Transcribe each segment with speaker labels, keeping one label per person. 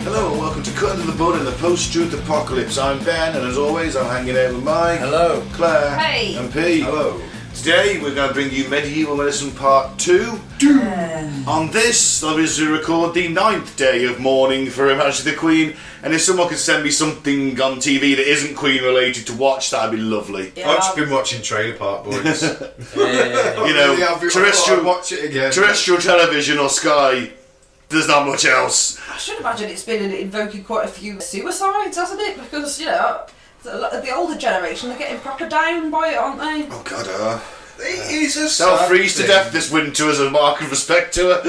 Speaker 1: Hello and welcome to Cutting to the Bud in the Post-Truth Apocalypse. I'm Ben and as always I'm hanging out with Mike.
Speaker 2: Hello.
Speaker 1: Claire.
Speaker 3: Hey.
Speaker 1: And P.
Speaker 4: Hello.
Speaker 1: Today we're going to bring you Medieval Medicine Part 2. On this, obviously record the 9th day of mourning for Her Majesty the Queen, and if someone could send me something on TV that isn't Queen related to watch, that'd be lovely.
Speaker 3: Yeah.
Speaker 4: I've just been watching Trailer Park Boys.
Speaker 1: You know, terrestrial,
Speaker 4: watch it again.
Speaker 1: terrestrial television or Sky, there's not much else.
Speaker 3: I should imagine it's been invoking quite a few suicides, hasn't it? Because, you know, the older generation, they're getting proper down by it, aren't they?
Speaker 1: Oh God,
Speaker 4: It is a
Speaker 1: they'll
Speaker 4: sad
Speaker 1: freeze to
Speaker 4: thing.
Speaker 1: death this winter as a mark of respect to her.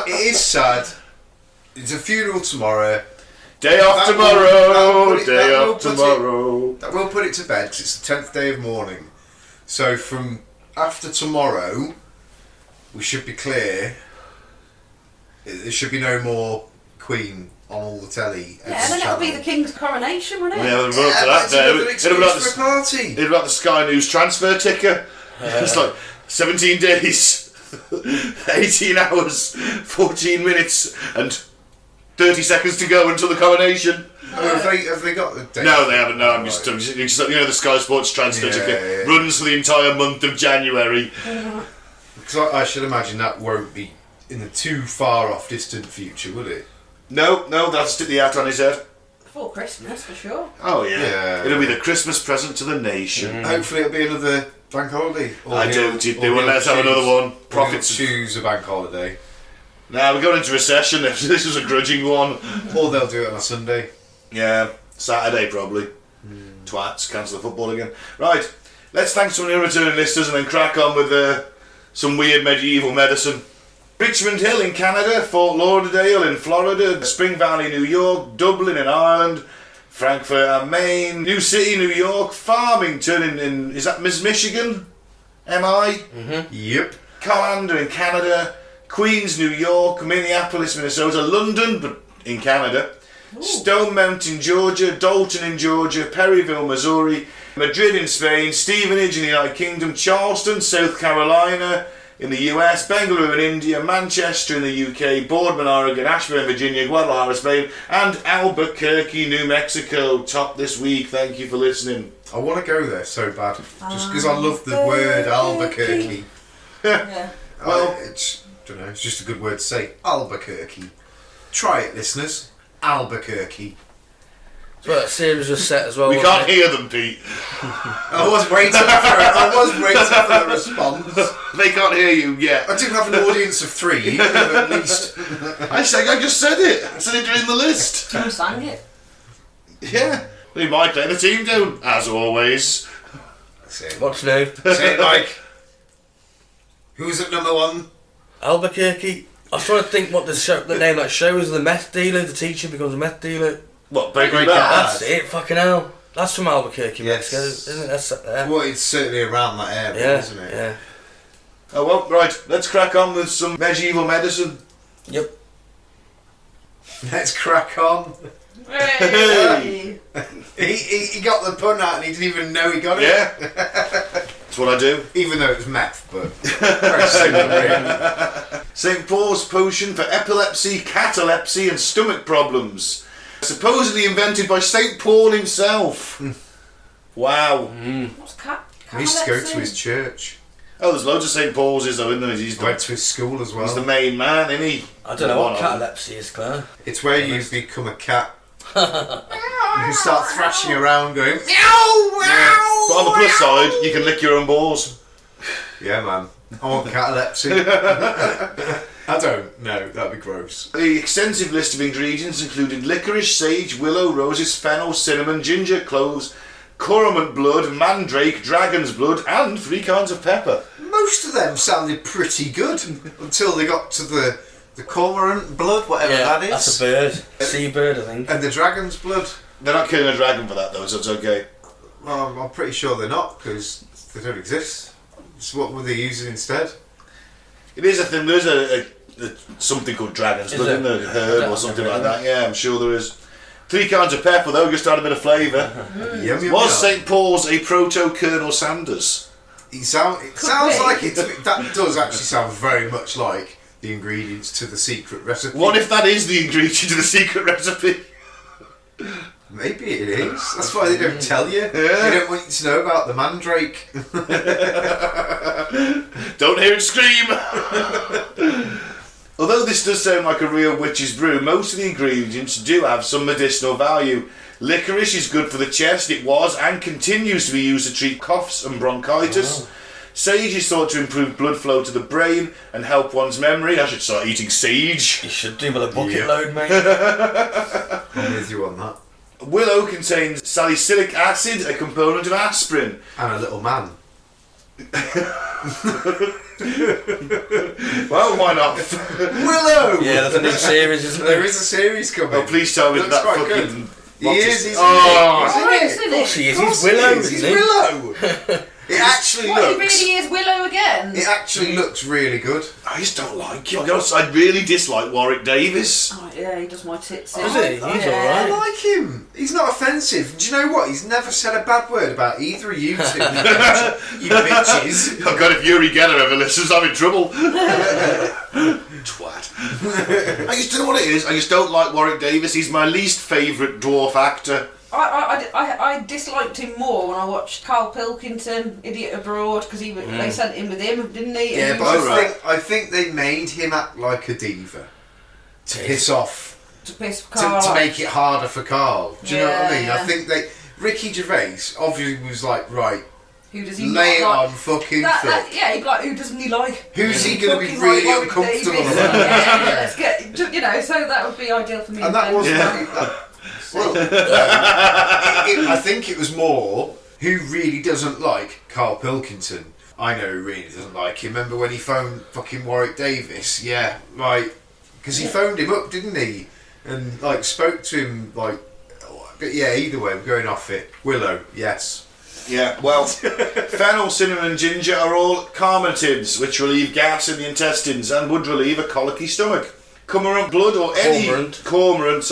Speaker 4: It is sad. It's a funeral tomorrow.
Speaker 1: Day off
Speaker 4: That
Speaker 1: tomorrow,
Speaker 4: will
Speaker 1: day off
Speaker 4: put it-
Speaker 1: tomorrow.
Speaker 4: That will put it to bed because it's the 10th day of mourning. So from after tomorrow, we should be clear. There should be no more Queen on all the telly.
Speaker 3: Yeah, and then it'll be the King's coronation, won't it?
Speaker 1: Yeah, we'll run up to that
Speaker 4: that's
Speaker 1: day.
Speaker 4: another
Speaker 1: It'll be like
Speaker 4: excuse for a party.
Speaker 1: It'll be like the Sky News transfer ticker. It's like 17 days, 18 hours, 14 minutes, and 30 seconds to go until the coronation.
Speaker 4: Have they got the date?
Speaker 1: No, they haven't. No, I'm
Speaker 4: Right.
Speaker 1: just you know, the Sky Sports transfer
Speaker 4: Yeah,
Speaker 1: ticket
Speaker 4: yeah.
Speaker 1: runs for the entire month of January.
Speaker 4: Because I should imagine that won't be in the too far off distant future, will it?
Speaker 1: No, that's stick the hat on his head.
Speaker 3: Before Christmas, for sure.
Speaker 1: Oh yeah.
Speaker 4: Yeah.
Speaker 1: It'll be the Christmas present to the nation.
Speaker 4: Hopefully it'll be another bank holiday. Or
Speaker 1: I
Speaker 4: he'll-
Speaker 1: do.
Speaker 4: or
Speaker 1: They won't let us have
Speaker 4: he'll
Speaker 1: another
Speaker 4: choose-
Speaker 1: one.
Speaker 4: or
Speaker 1: Profits.
Speaker 4: he'll choose a bank holiday.
Speaker 1: Now we're going into recession. This was a grudging one.
Speaker 4: Or they'll do it on a Sunday.
Speaker 1: Yeah, Saturday probably. Twats, cancel the football again. Right, let's thank some of the returning listeners and then crack on with some weird medieval medicine. Richmond Hill in Canada, Fort Lauderdale in Florida, Spring Valley, New York, Dublin in Ireland, Frankfurt am Main, New City, New York, Farmington in is that Michigan? MI?
Speaker 4: Yep.
Speaker 1: Callander in Canada, Queens, New York, Minneapolis, Minnesota, London, but in Canada, Stone Mountain, Georgia, Dalton in Georgia, Perryville, Missouri, Madrid in Spain, Stevenage in the United Kingdom, Charleston, South Carolina in the US, Bengaluru in India, Manchester in the UK, Boardman, Oregon, Ashburn, Virginia, Guadalajara, Spain, and Albuquerque, New Mexico. Top this week. Thank you for listening.
Speaker 4: I want to go there so bad. Just because I love the word Albuquerque.
Speaker 3: Yeah.
Speaker 1: Well,
Speaker 4: Don't know, it's just a good word to say. Albuquerque. Try it, listeners. Albuquerque.
Speaker 2: That's where that series was set as well.
Speaker 1: we
Speaker 2: wasn't
Speaker 1: can't
Speaker 2: it?
Speaker 1: hear them, Pete.
Speaker 4: I was waiting for the response.
Speaker 1: They can't hear you yet.
Speaker 4: I do have an audience of 3, at least.
Speaker 1: I just said it. I said it during the list.
Speaker 3: Who sang it?
Speaker 1: Yeah. We might let the team down, as always.
Speaker 4: Say it,
Speaker 2: What's new?
Speaker 4: say it, Mike. Who's at number 1?
Speaker 2: Albuquerque. I was trying to think what the name of that show is. The meth dealer, the teacher becomes a meth dealer.
Speaker 1: What, Breaking
Speaker 4: Bad.
Speaker 1: Bad?
Speaker 2: That's it, fucking hell. That's from Albuquerque,
Speaker 4: Yes.
Speaker 2: Mexico, isn't it? That's set there.
Speaker 4: Well, it's certainly around that area,
Speaker 2: Yeah,
Speaker 4: isn't it?
Speaker 2: yeah.
Speaker 1: Oh well, right. Let's crack on with some medieval medicine.
Speaker 2: Yep.
Speaker 4: Let's crack on.
Speaker 3: Hey.
Speaker 4: He got the pun out and he didn't even know he got it.
Speaker 1: Yeah. That's what I do.
Speaker 4: Even though it was meth, but very similar, really.
Speaker 1: St. Paul's potion for epilepsy, catalepsy, and stomach problems. Supposedly invented by St. Paul himself. Wow.
Speaker 3: What's cat?
Speaker 4: He used to go to his church.
Speaker 1: Oh, there's loads of St. Paul's, isn't there? He's
Speaker 4: Went to his school as well.
Speaker 1: the main man, isn't he?
Speaker 2: I don't know what
Speaker 1: One of them.
Speaker 2: catalepsy is, Claire.
Speaker 4: It's where you become a cat. You start thrashing around going, meow, meow.
Speaker 1: But on the plus side, you can lick your own balls.
Speaker 4: Yeah, man. I want catalepsy. I don't. No, that'd be gross.
Speaker 1: The extensive list of ingredients included licorice, sage, willow, roses, fennel, cinnamon, ginger, cloves, cormorant blood, mandrake, dragon's blood, and 3 kinds of pepper.
Speaker 4: Most of them sounded pretty good until they got to the cormorant blood, whatever
Speaker 2: Yeah,
Speaker 4: that is.
Speaker 2: that's a bird. Seabird, I think.
Speaker 4: And the dragon's blood.
Speaker 1: They're not killing a dragon for that though, so it's okay.
Speaker 4: Well, I'm pretty sure they're not, because They don't exist. So what were they using instead?
Speaker 1: It is a thing. There's a something called dragon's blood, isn't there? Herb or something like that. Yeah, I'm sure there is. 3 kinds of pepper though, just to add a bit of flavour.
Speaker 4: Yum, yum,
Speaker 1: Was
Speaker 4: yum.
Speaker 1: St Paul's a proto-Colonel Sanders?
Speaker 4: It sounds like it. That does actually sound very much like the ingredients to the secret recipe.
Speaker 1: What if that is the ingredient to the secret recipe?
Speaker 4: Maybe it is. That's why they don't tell you.
Speaker 1: Yeah.
Speaker 4: They don't want you to know about the mandrake.
Speaker 1: Don't hear it scream! Although this does sound like a real witch's brew, most of the ingredients do have some medicinal value. Licorice is good for the chest. It was and continues to be used to treat coughs and bronchitis. Sage is thought to improve blood flow to the brain and help one's memory. I should start eating sage.
Speaker 2: You should do with a bucket
Speaker 4: Yeah.
Speaker 2: load, mate.
Speaker 4: I'm with you on that.
Speaker 1: Willow contains salicylic acid, a component of aspirin.
Speaker 4: And a little man.
Speaker 1: Well, why not?
Speaker 4: Willow!
Speaker 2: Yeah, there's a new series, isn't
Speaker 4: There
Speaker 2: there?
Speaker 4: is a series coming.
Speaker 1: Oh, please tell me
Speaker 4: Looks
Speaker 1: that
Speaker 4: quite
Speaker 1: fucking...
Speaker 4: He is, he's
Speaker 1: Oh,
Speaker 3: Oh,
Speaker 4: He's in it.
Speaker 3: isn't it?
Speaker 2: Of course he is.
Speaker 4: Of
Speaker 2: He's
Speaker 4: course he
Speaker 2: Willow,
Speaker 4: is, he's
Speaker 2: isn't he?
Speaker 4: Willow! It actually
Speaker 3: What, he
Speaker 4: looks...
Speaker 3: really is Willow again?
Speaker 4: It actually looks really good.
Speaker 1: I just don't like him. I really dislike Warwick Davis.
Speaker 3: Oh, yeah, he does my tits in.
Speaker 2: Does he? He's
Speaker 4: I
Speaker 2: alright.
Speaker 4: like him. He's not offensive. Do you know what? He's never said a bad word about either of you two. You bitches.
Speaker 1: Oh God, if Yuri Geller ever listens, I'm in trouble. Twat. I just don't know what it is. I just don't like Warwick Davis. He's my least favourite dwarf actor.
Speaker 3: I disliked him more when I watched Carl Pilkington, Idiot Abroad, because they sent him with him, didn't they?
Speaker 4: Yeah,
Speaker 3: And
Speaker 4: but
Speaker 3: he was
Speaker 4: I think they made him act like a diva to piss off,
Speaker 3: to piss Carl
Speaker 4: to
Speaker 3: off.
Speaker 4: make it harder for Carl. Do you know what I
Speaker 3: Yeah,
Speaker 4: mean?
Speaker 3: yeah.
Speaker 4: I think Ricky Gervais obviously was like, right,
Speaker 3: Who does he
Speaker 4: lay it
Speaker 3: not like?
Speaker 4: on fucking
Speaker 3: That,
Speaker 4: thick.
Speaker 3: yeah, he'd be like, who doesn't he like?
Speaker 4: Who's he going to be
Speaker 3: Fucking
Speaker 4: really
Speaker 3: like Warwick
Speaker 4: uncomfortable
Speaker 3: Davis.
Speaker 4: about?
Speaker 3: Yeah, let's get, so that would be ideal for me.
Speaker 4: And that was
Speaker 1: Yeah.
Speaker 4: well, I think it was more who really doesn't like Carl Pilkington. I know who really doesn't like him. Remember when he phoned fucking Warwick Davis? Yeah, right. Because he phoned him up, didn't he? And like spoke to him like. But yeah, either way, we're going off it. Willow, yes.
Speaker 1: Yeah, well, fennel, cinnamon and ginger are all carminatives, which relieve gas in the intestines and would relieve a colicky stomach. Cormorant blood or any... Cormorant,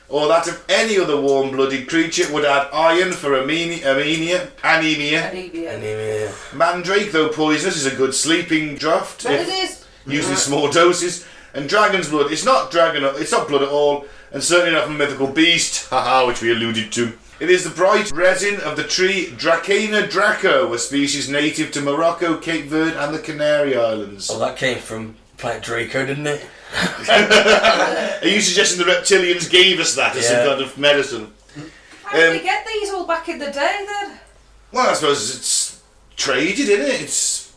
Speaker 1: or that of any other warm-blooded creature would add iron for anemia.
Speaker 2: Anyway,
Speaker 1: Mandrake, though poisonous, is a good sleeping draught.
Speaker 3: But
Speaker 1: if
Speaker 3: it is.
Speaker 1: used in small doses. And dragon's blood, it's not blood at all, and certainly not from a mythical beast, haha, which we alluded to. It is the bright resin of the tree Dracana draco, a species native to Morocco, Cape Verde and the Canary Islands.
Speaker 2: well, that came from Planet Draco, didn't it?
Speaker 1: Are you suggesting the reptilians gave us that as some
Speaker 2: Yeah.
Speaker 1: kind of medicine?
Speaker 3: How did we get these all back in the day then?
Speaker 1: Well, I suppose it's traded, isn't it? It's...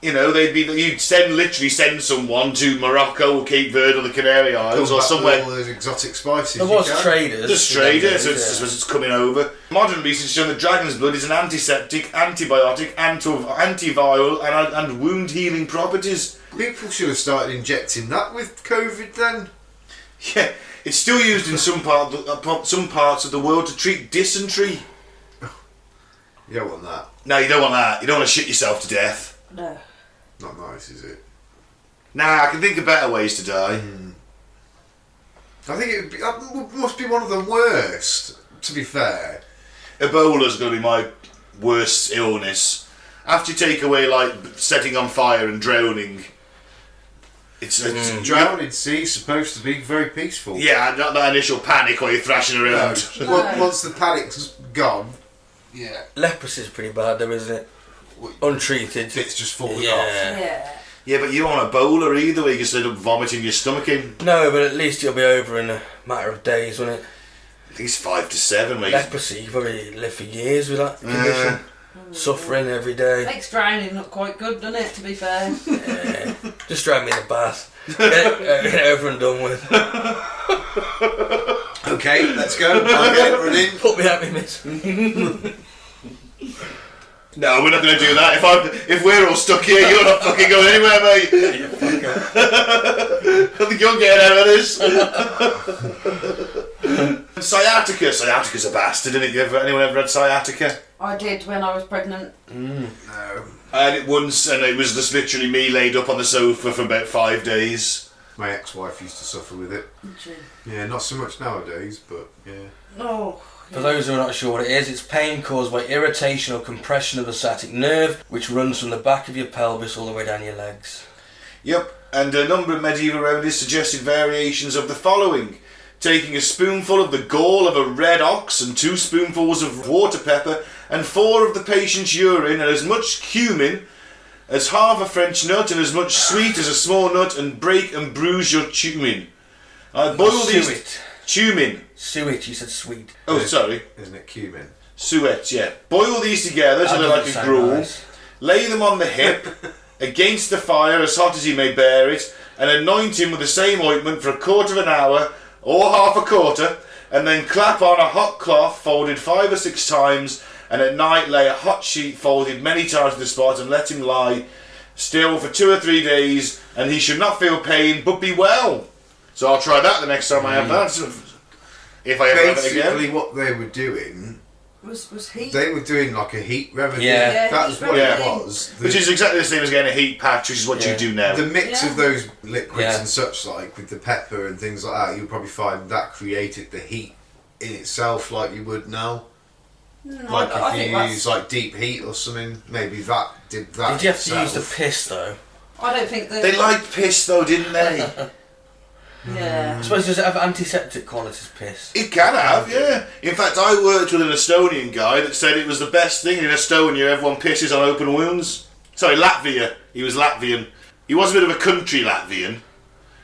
Speaker 1: You know, you'd literally send someone to Morocco or Cape Verde or the Canary Islands
Speaker 4: Come
Speaker 1: or
Speaker 4: back
Speaker 1: somewhere.
Speaker 4: with all those exotic spices.
Speaker 2: There
Speaker 4: you
Speaker 2: was
Speaker 4: can.
Speaker 2: traders.
Speaker 1: There's trader, so it's, I suppose it's coming over. Modern research has shown that dragon's blood is an antiseptic, antibiotic, antiviral, and wound healing properties.
Speaker 4: People should have started injecting that with COVID then.
Speaker 1: Yeah, it's still used in some parts of the world to treat dysentery.
Speaker 4: You don't want that.
Speaker 1: No, you don't want that. You don't want to shit yourself to death.
Speaker 3: No.
Speaker 4: Not nice, is it?
Speaker 1: Nah, I can think of better ways to die.
Speaker 4: I think that must be one of the worst, to be fair.
Speaker 1: Ebola's going to be my worst illness. After you take away, like, setting on fire and drowning, it's
Speaker 4: Drowning sea's supposed to be very peaceful.
Speaker 1: yeah, not that initial panic while you're thrashing around.
Speaker 4: Once the panic's gone, yeah,
Speaker 2: Leprosy is pretty bad though, isn't it? Untreated.
Speaker 4: bits just falling off.
Speaker 2: Yeah.
Speaker 3: Yeah.
Speaker 1: Yeah, but you don't want Ebola either, where you just end up vomiting your stomach in.
Speaker 2: No, but at least it'll be over in a matter of days, won't it?
Speaker 1: At least 5 to 7 weeks.
Speaker 2: Leprosy, you probably live for years with that condition. Suffering every day.
Speaker 3: Makes drowning look quite good, doesn't it, to be fair?
Speaker 2: Yeah. Just drag me in the bath. Get it over and done with.
Speaker 4: Okay, let's go. I'll get it running.
Speaker 2: Put me out, me miss.
Speaker 1: No, we're not going to do that. If we're all stuck here, you're not fucking going anywhere, mate. I think you're getting out of this. Sciatica. Sciatica's a bastard, isn't it? Anyone ever had sciatica?
Speaker 3: I did when I was pregnant.
Speaker 4: No.
Speaker 1: I had it once, and it was just literally me laid up on the sofa for about 5 days.
Speaker 4: My ex-wife used to suffer with it.
Speaker 3: Did you?
Speaker 4: Yeah, not so much nowadays, but yeah.
Speaker 3: Oh.
Speaker 2: For those who are not sure what it is, it's pain caused by irritation or compression of the sciatic nerve, which runs from the back of your pelvis all the way down your legs.
Speaker 1: Yep, and a number of medieval remedies suggested variations of the following. Taking a spoonful of the gall of a red ox and 2 spoonfuls of water pepper and 4 of the patient's urine and as much cumin as half a French nut and as much sweet as a small nut, and break and bruise your cumin. Boil these...
Speaker 2: Suet.
Speaker 1: Cumin.
Speaker 2: Suet, you said sweet.
Speaker 1: Oh, sorry.
Speaker 4: Isn't it cumin?
Speaker 1: Suet, yeah. Boil these together till they're like a gruel.
Speaker 2: Nice.
Speaker 1: Lay them on the hip, against the fire as hot as you may bear it, and anoint him with the same ointment for a quarter of an hour, or half a quarter, and then clap on a hot cloth folded 5 or 6 times, and at night lay a hot sheet folded many times to the spot and let him lie still for 2 or 3 days, and he should not feel pain but be well. So I'll try that the next time I have that, if I ever have it again.
Speaker 4: Basically, what they were doing,
Speaker 3: Was heat?
Speaker 4: they were doing like a heat remedy.
Speaker 2: Yeah.
Speaker 4: That's
Speaker 3: heat
Speaker 4: what
Speaker 1: remedy.
Speaker 4: it was.
Speaker 1: Which is exactly the same as getting a heat patch, which is what
Speaker 2: Yeah.
Speaker 1: you do now.
Speaker 4: The mix
Speaker 3: Yeah.
Speaker 4: of those liquids
Speaker 2: Yeah.
Speaker 4: and such, like with the pepper and things like that, you'll probably find that created the heat in itself, like you would now. Like
Speaker 3: I
Speaker 4: if
Speaker 3: think
Speaker 4: you
Speaker 3: that's-
Speaker 4: use like deep heat or something, maybe that did that.
Speaker 2: Did you have to use the
Speaker 4: itself.
Speaker 2: piss though?
Speaker 3: I don't think that.
Speaker 1: They liked piss though, didn't they?
Speaker 3: Yeah.
Speaker 2: I suppose does it have antiseptic qualities, piss?
Speaker 1: It can have, yeah. In fact, I worked with an Estonian guy that said it was the best thing in Estonia. Everyone pisses on open wounds. Sorry, Latvia. He was Latvian. He was a bit of a country Latvian,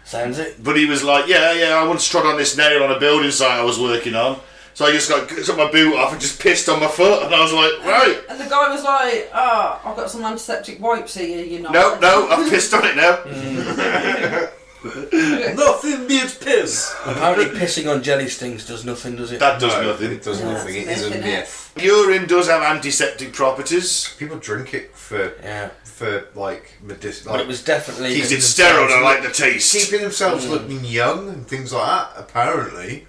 Speaker 2: Sounds it?
Speaker 1: but he was like, yeah, I once trod on this nail on a building site I was working on. So I just took my boot off and just pissed on my foot, and I was like, right.
Speaker 3: And the guy was like, I've got some antiseptic wipes here, you know.
Speaker 1: No, I've pissed on it now.
Speaker 5: Nothing beats piss.
Speaker 2: Apparently pissing on jelly stings does nothing, does it?
Speaker 1: That does
Speaker 4: No,
Speaker 1: nothing.
Speaker 4: It does
Speaker 3: Yeah,
Speaker 4: nothing. It
Speaker 3: it's
Speaker 4: is a
Speaker 3: a
Speaker 4: myth.
Speaker 1: Urine does have antiseptic properties.
Speaker 4: People drink it for
Speaker 2: Yeah.
Speaker 4: like medicinal.
Speaker 2: But it was definitely...
Speaker 1: Keeps it sterile and I like the taste.
Speaker 4: keeping themselves looking young and things like that. Apparently,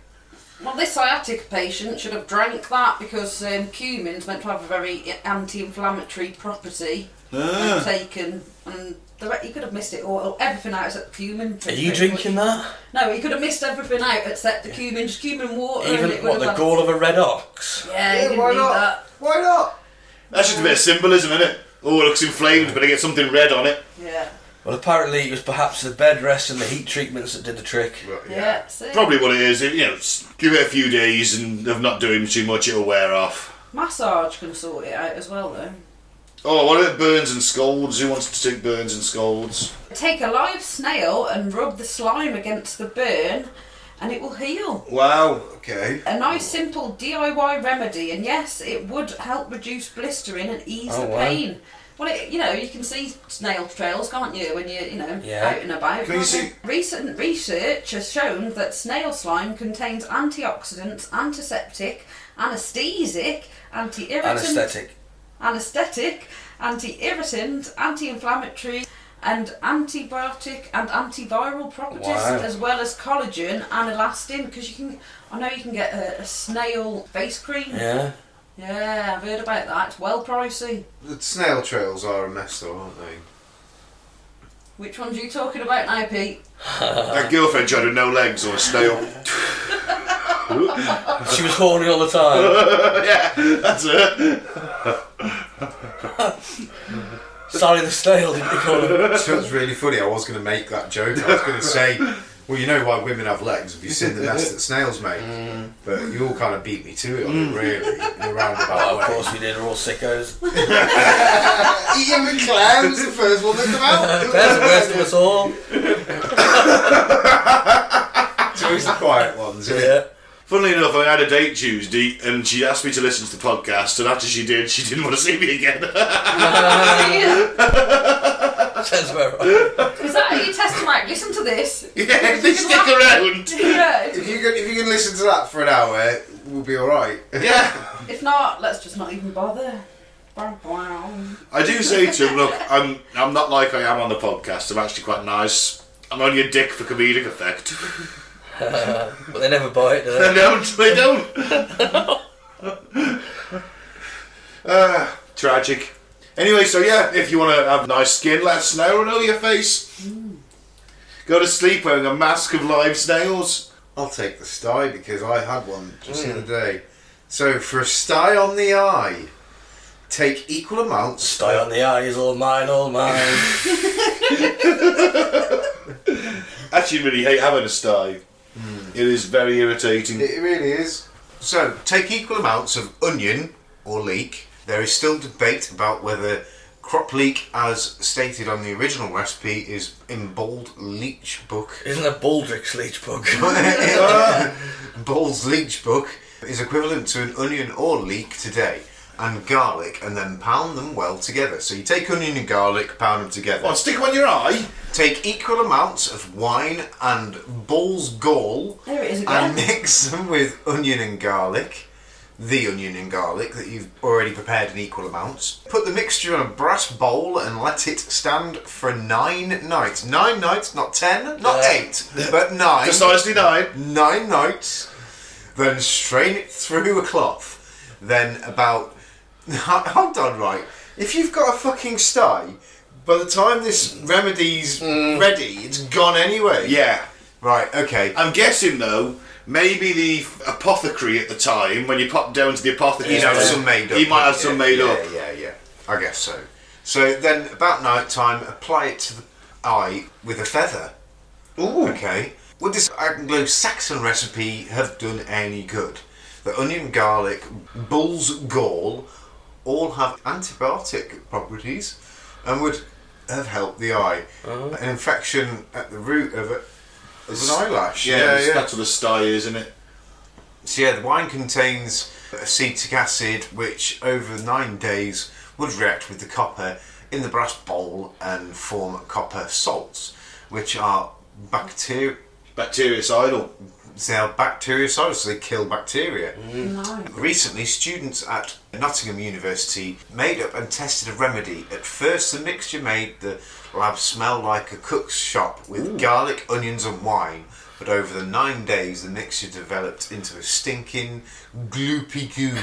Speaker 3: Well, this sciatic patient should have drank that because cumin's meant to have a very anti-inflammatory property. And taken, and he could have missed it all, everything out except the cumin.
Speaker 2: Are you drinking that?
Speaker 3: No, he could have missed everything out except the cumin, just cumin and water.
Speaker 2: Even,
Speaker 3: and it would
Speaker 2: what,
Speaker 3: have
Speaker 2: the
Speaker 3: had-
Speaker 2: gall of a red ox?
Speaker 3: Yeah, he didn't
Speaker 4: why
Speaker 3: need
Speaker 4: not?
Speaker 3: that.
Speaker 4: Why not?
Speaker 1: That's just a bit of symbolism, isn't it? Oh, it looks inflamed, but I get something red on it.
Speaker 3: Yeah.
Speaker 2: Well, apparently it was perhaps the bed rest and the heat treatments that did the trick.
Speaker 4: Well,
Speaker 3: Yeah, see?
Speaker 1: Probably what it is. Give it a few days and of not doing too much, it'll wear off.
Speaker 3: Massage can sort it out as well, though.
Speaker 1: Oh, what about burns and scalds? Who wants to take burns and scalds?
Speaker 3: Take a live snail and rub the slime against the burn, and it will heal.
Speaker 1: Wow.
Speaker 4: Okay.
Speaker 3: A nice simple DIY remedy, and yes, it would help reduce blistering and ease
Speaker 2: Oh,
Speaker 3: the
Speaker 2: wow.
Speaker 3: pain. Well, you can see snail trails, can't you, when you're,
Speaker 2: Yeah.
Speaker 3: out and about.
Speaker 1: Can you
Speaker 3: can't
Speaker 1: see-
Speaker 3: Recent research has shown that snail slime contains antioxidants, antiseptic, anaesthetic, anti-irritant,
Speaker 2: Anaesthetic.
Speaker 3: anti-irritant, anti-inflammatory, and antibiotic and antiviral properties,
Speaker 2: Wow.
Speaker 3: as well as collagen and elastin. Because I know you can get a snail face cream.
Speaker 2: Yeah.
Speaker 3: Yeah, I've heard about that. It's well pricey.
Speaker 4: The snail trails are a mess, though, aren't they?
Speaker 3: Which ones are you talking about now, Pete?
Speaker 1: That girlfriend tried with no legs or a snail.
Speaker 2: She was horny all the time.
Speaker 1: Yeah, that's it.
Speaker 2: Sorry, the snail, didn't you call her?
Speaker 4: So it's really funny. I was going to make that joke. I was going to say, well, you know why women have legs? Have you seen the mess that snails make? But you all kind of beat me to it on it, really, in a roundabout
Speaker 2: Oh,
Speaker 4: way.
Speaker 2: of course we did. We're all sickos.
Speaker 4: Ian McClare was the first one that came out.
Speaker 2: There's the worst of us all.
Speaker 4: It's always the quiet ones, isn't it?
Speaker 2: Yeah.
Speaker 1: Funnily enough, I had a date Tuesday and she asked me to listen to the podcast, and after she did, she didn't want to see me again.
Speaker 2: Sounds about right.
Speaker 3: Is that how you test them out? Listen to this.
Speaker 1: Yeah, if they stick around.
Speaker 3: Yeah.
Speaker 4: If you can listen to that for an hour, we'll be all right.
Speaker 1: Yeah.
Speaker 3: If not, let's just not even bother. Bam, bam.
Speaker 1: I do say to him, look, I'm not like I am on the podcast. I'm actually quite nice. I'm only a dick for comedic effect.
Speaker 2: But they never bite, do they?
Speaker 1: They don't. Tragic. Anyway, so yeah, if you want to have nice skin, let snail run over your face. Go to sleep wearing a mask of live snails.
Speaker 4: I'll take the sty because I had one just the other day. So for a sty on the eye, take equal amounts.
Speaker 2: Stay on the eyes, all mine, all mine.
Speaker 1: Actually, really hate having a sty. It is very irritating.
Speaker 4: It really is. So take equal amounts of onion or leek. There is still debate about whether crop leek, as stated on the original recipe, is in Bold Leech book.
Speaker 2: Isn't a Baldrick's leech book?
Speaker 4: Bold's Leech book is equivalent to an onion or leek today, and garlic, and then pound them well together. So you take onion and garlic, pound them together.
Speaker 1: What, stick them on your eye?
Speaker 4: Take equal amounts of wine and bull's gall
Speaker 3: There it is again.
Speaker 4: and mix them with onion and garlic. The onion and garlic that you've already prepared in equal amounts. Put the mixture in a brass bowl and let it stand for 9 nights. 9 nights, not 10, not 8, but 9.
Speaker 1: Precisely 9.
Speaker 4: 9 nights. Then strain it through a cloth. Then about... Hold on, right. If you've got a fucking sty, by the time this remedy's ready, it's gone anyway.
Speaker 1: Yeah.
Speaker 4: Right, okay.
Speaker 1: I'm guessing though, maybe the apothecary at the time, when you pop down to the apothecary,
Speaker 4: He'd have some made up.
Speaker 1: He might have some made up.
Speaker 4: Yeah. I guess so. So then, about night time, apply it to the eye with a feather.
Speaker 1: Ooh.
Speaker 4: Okay. Would this Anglo-Saxon recipe have done any good? The onion, garlic, bull's gall all have antibiotic properties and would have helped the eye. An infection at the root of an eyelash.
Speaker 1: Yeah, that's what a sty is, isn't it?
Speaker 4: So yeah, the wine contains acetic acid, which over 9 days would react with the copper in the brass bowl and form copper salts, which are
Speaker 1: Bactericidal.
Speaker 4: They are bactericidal, so they kill bacteria.
Speaker 3: No.
Speaker 4: Recently, students at Nottingham University made up and tested a remedy. At first, the mixture made the lab smell like a cook's shop with garlic, onions and wine. But over the 9 days, the mixture developed into a stinking, gloopy goo.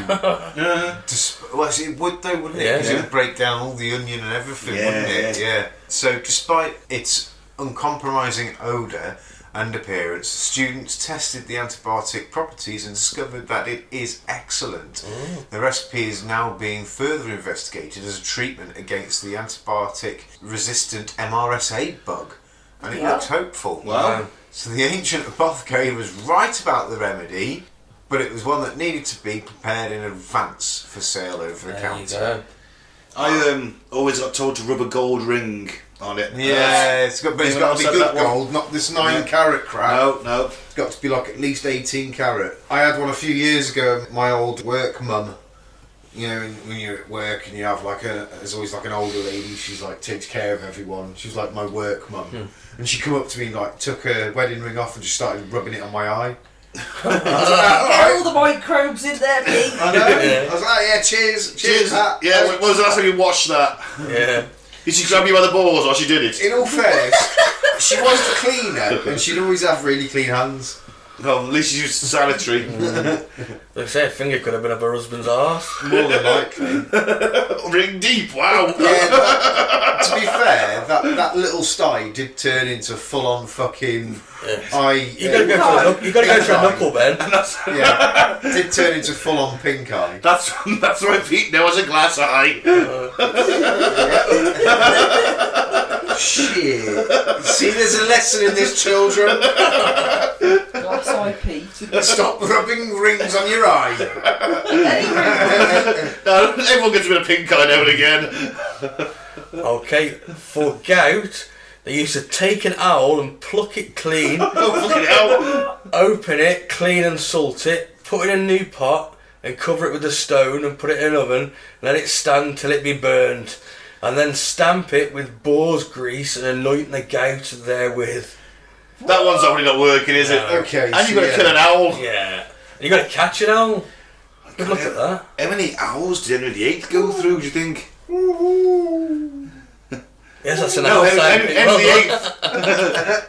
Speaker 4: Well, it would though, wouldn't it? Because it would break down all the onion and everything, wouldn't it? Yeah. So despite its uncompromising odour and appearance, students tested the antibiotic properties and discovered that it is excellent. The recipe is now being further investigated as a treatment against the antibiotic-resistant MRSA bug, and it looks hopeful.
Speaker 1: Wow.
Speaker 4: So the ancient apothecary was right about the remedy, but it was one that needed to be prepared in advance for sale over the counter.
Speaker 1: I always got told to rub a gold ring on it.
Speaker 4: Yeah, it's got to be good gold, not this 9 carat crap.
Speaker 1: No.
Speaker 4: It's got to be like at least 18 carat. I had one a few years ago. My old work mum, you know, when you're at work and you have there's always like an older lady. She's like takes care of everyone. She's like my work mum, and she come up to me and like took her wedding ring off and just started rubbing it on my eye.
Speaker 3: Get all the microbes in there, Pete.
Speaker 4: I know. I was like, yeah, cheers. That.
Speaker 1: Yeah, when was the last time you watched that?
Speaker 2: Yeah.
Speaker 1: Did she grab you by the balls or she did it?
Speaker 4: In all fairness, she was the cleaner, and she'd always have really clean hands.
Speaker 1: Well, at least she used sanitary.
Speaker 2: Like I say, a finger could have been up her husband's arse.
Speaker 4: More than likely.
Speaker 1: Ring deep, wow.
Speaker 4: Yeah, but to be fair, that little sty did turn into full-on fucking eye.
Speaker 2: You gotta go for a knuckle, Ben.
Speaker 4: Yeah, did turn into full-on pink eye.
Speaker 1: That's why Pete now has a glass eye.
Speaker 4: Shit. See, there's a lesson in this, children.
Speaker 3: Glass eye Pete.
Speaker 4: Stop rubbing rings on your eye.
Speaker 1: No, everyone gets a bit of pink eye now and again.
Speaker 2: Okay, for gout, they used to take an owl and pluck it clean,
Speaker 1: Fucking hell.
Speaker 2: open it, clean and salt it, put it in a new pot and cover it with a stone and put it in an oven, let it stand till it be burned, and then stamp it with boar's grease and anoint the gout therewith.
Speaker 1: That one's probably not working, is it?
Speaker 4: Okay,
Speaker 1: And you've got to kill an owl.
Speaker 2: Yeah. You got to catch an owl. Good look at that.
Speaker 1: How many owls did Henry VIII go through, do you think?
Speaker 2: Yes, that's an
Speaker 1: No,
Speaker 2: owl.
Speaker 1: Henry VIII.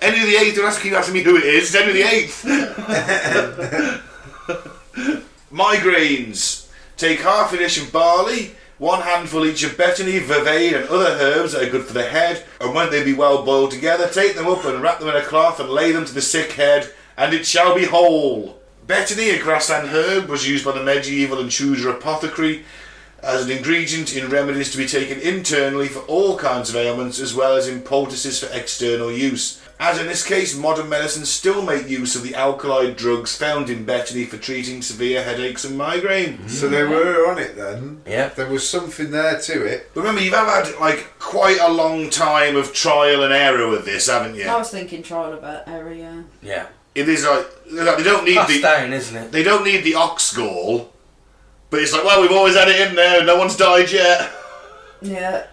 Speaker 1: Henry VIII, don't keep asking me who it is. It's Henry VIII. Migraines. Take half an inch of barley, 1 handful each of betony, vervain and other herbs that are good for the head, and when they be well boiled together, take them up and wrap them in a cloth and lay them to the sick head, and it shall be whole. Betony, a grassland herb, was used by the medieval and Tudor apothecary as an ingredient in remedies to be taken internally for all kinds of ailments, as well as in poultices for external use. As in this case, modern medicine still make use of the alkali drugs found in betony for treating severe headaches and migraine.
Speaker 4: So they were on it then.
Speaker 2: Yeah.
Speaker 4: There was something there to it.
Speaker 1: Remember, you've had like quite a long time of trial and error with this, haven't you?
Speaker 3: I was thinking trial of error, yeah.
Speaker 2: Yeah.
Speaker 1: It is like they don't need
Speaker 2: Passed down, isn't it?
Speaker 1: they don't need the ox gall, but it's like, well, we've always had it in there, no one's died yet.
Speaker 3: Yeah.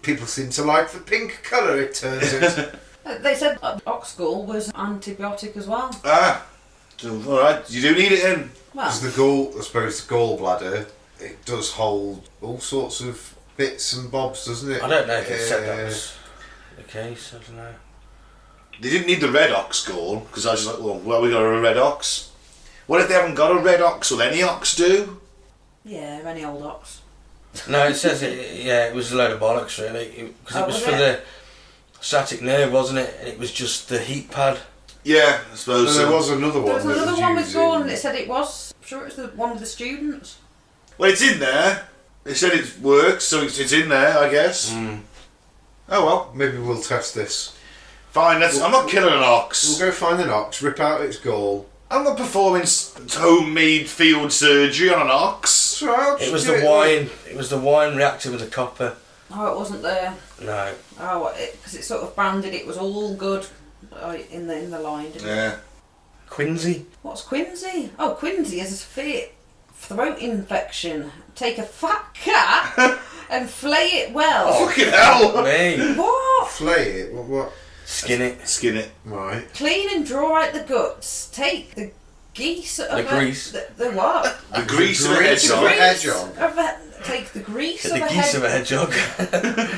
Speaker 4: People seem to like the pink colour, it turns out.
Speaker 3: They said ox gall was antibiotic as well.
Speaker 1: Ah, so, all right, you do need it in.
Speaker 3: Well,
Speaker 4: Because I suppose the gallbladder, it does hold all sorts of bits and bobs, doesn't it?
Speaker 2: I don't know if it said that was the case, I don't know.
Speaker 1: They didn't need the red ox gall because I was just like, well, we got a red ox. What if they haven't got a red ox? Will any ox do?
Speaker 3: yeah, any old ox.
Speaker 2: No, it says it was a load of bollocks really, because it was
Speaker 3: was
Speaker 2: for
Speaker 3: it?
Speaker 2: the sciatic nerve, wasn't it? And it was just the heat pad.
Speaker 1: Yeah, I suppose
Speaker 4: So
Speaker 1: so.
Speaker 4: there was another
Speaker 3: There
Speaker 4: one.
Speaker 3: was
Speaker 4: that
Speaker 3: another
Speaker 4: was
Speaker 3: one with
Speaker 4: using-
Speaker 3: gall and it said it was. I'm sure it was the one with the students.
Speaker 1: Well, it's in there. They said it works, so it's in there, I guess. Oh well,
Speaker 4: Maybe we'll test this.
Speaker 1: fine. I'm not killing an ox.
Speaker 4: We'll go find an ox, rip out its gall.
Speaker 1: I'm not performing homemade field surgery on an ox.
Speaker 4: So I'll
Speaker 2: It was
Speaker 4: just
Speaker 2: the
Speaker 4: do
Speaker 2: wine. It was the wine reacted with the copper.
Speaker 3: Oh, it wasn't there.
Speaker 2: No.
Speaker 3: Oh, because it sort of branded it was all good in the line, didn't it?
Speaker 1: Yeah.
Speaker 2: Quinsy.
Speaker 3: What's quinsy? Oh, quinsy is a severe throat infection. Take a fat cat and flay it well.
Speaker 1: Fucking hell.
Speaker 2: Me.
Speaker 3: What?
Speaker 4: Flay it? What?
Speaker 2: Skin it.
Speaker 1: Skin it.
Speaker 4: Right.
Speaker 3: Clean and draw out the guts. Take the geese of
Speaker 2: The grease.
Speaker 3: The what?
Speaker 1: The grease of a
Speaker 4: grease of
Speaker 1: hedgehog.
Speaker 4: a hedgehog.
Speaker 3: Take the grease
Speaker 2: The
Speaker 3: of a
Speaker 2: geese of a
Speaker 3: hedgehog.
Speaker 2: hedgehog.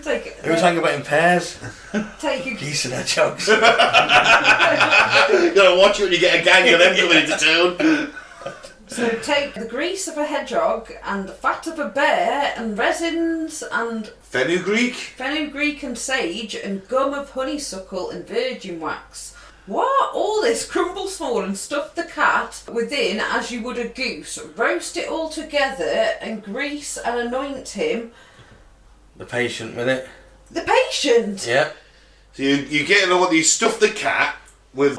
Speaker 3: Take
Speaker 2: It was hanging about in pairs.
Speaker 3: take a
Speaker 2: Geese and hedgehogs.
Speaker 1: You gotta watch it when you get a gang of them coming into town.
Speaker 3: So take the grease of a hedgehog and the fat of a bear and resins and
Speaker 1: Fenugreek.
Speaker 3: fenugreek and sage and gum of honeysuckle and virgin wax. What? All this crumble small and stuff the cat within as you would a goose. Roast it all together and grease and anoint him.
Speaker 2: The patient with it.
Speaker 3: The patient!
Speaker 2: Yeah.
Speaker 1: So you get what you stuff the cat with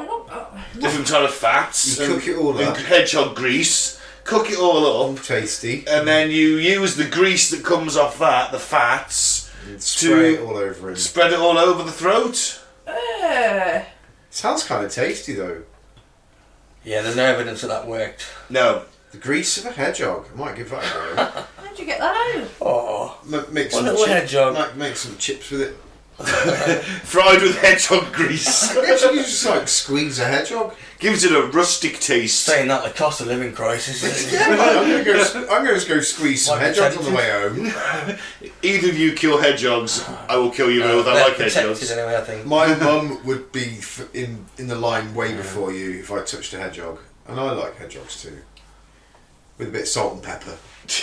Speaker 1: different kind of fats.
Speaker 4: You cook it all
Speaker 1: and
Speaker 4: up.
Speaker 1: hedgehog grease. Cook it all
Speaker 4: All
Speaker 1: up.
Speaker 4: tasty.
Speaker 1: And then you use the grease that comes off that, the fats,
Speaker 4: And spray it all over him.
Speaker 1: spread it all over the throat.
Speaker 4: Sounds kind of tasty though.
Speaker 2: Yeah, there's no evidence that worked.
Speaker 1: No.
Speaker 4: The grease of a hedgehog. I might give that a go.
Speaker 3: How'd you get that out?
Speaker 2: Oh.
Speaker 4: Make
Speaker 2: What
Speaker 4: some
Speaker 2: little hedgehog.
Speaker 4: Make some chips with it.
Speaker 1: Fried with hedgehog grease.
Speaker 4: Actually, you just like squeeze a hedgehog.
Speaker 1: Gives it a rustic taste.
Speaker 2: Saying that, the cost of living crisis. Isn't it?
Speaker 4: Yeah, I'm going to go squeeze some
Speaker 2: Might be
Speaker 4: hedgehogs on the
Speaker 2: tempted.
Speaker 4: way home.
Speaker 1: Either of you kill hedgehogs, I will kill you both. I
Speaker 2: They're
Speaker 1: like
Speaker 2: protected
Speaker 1: hedgehogs.
Speaker 2: anyway, I think.
Speaker 4: My mum would be in the line way before you if I touched a hedgehog. And I like hedgehogs too. With a bit of salt and pepper.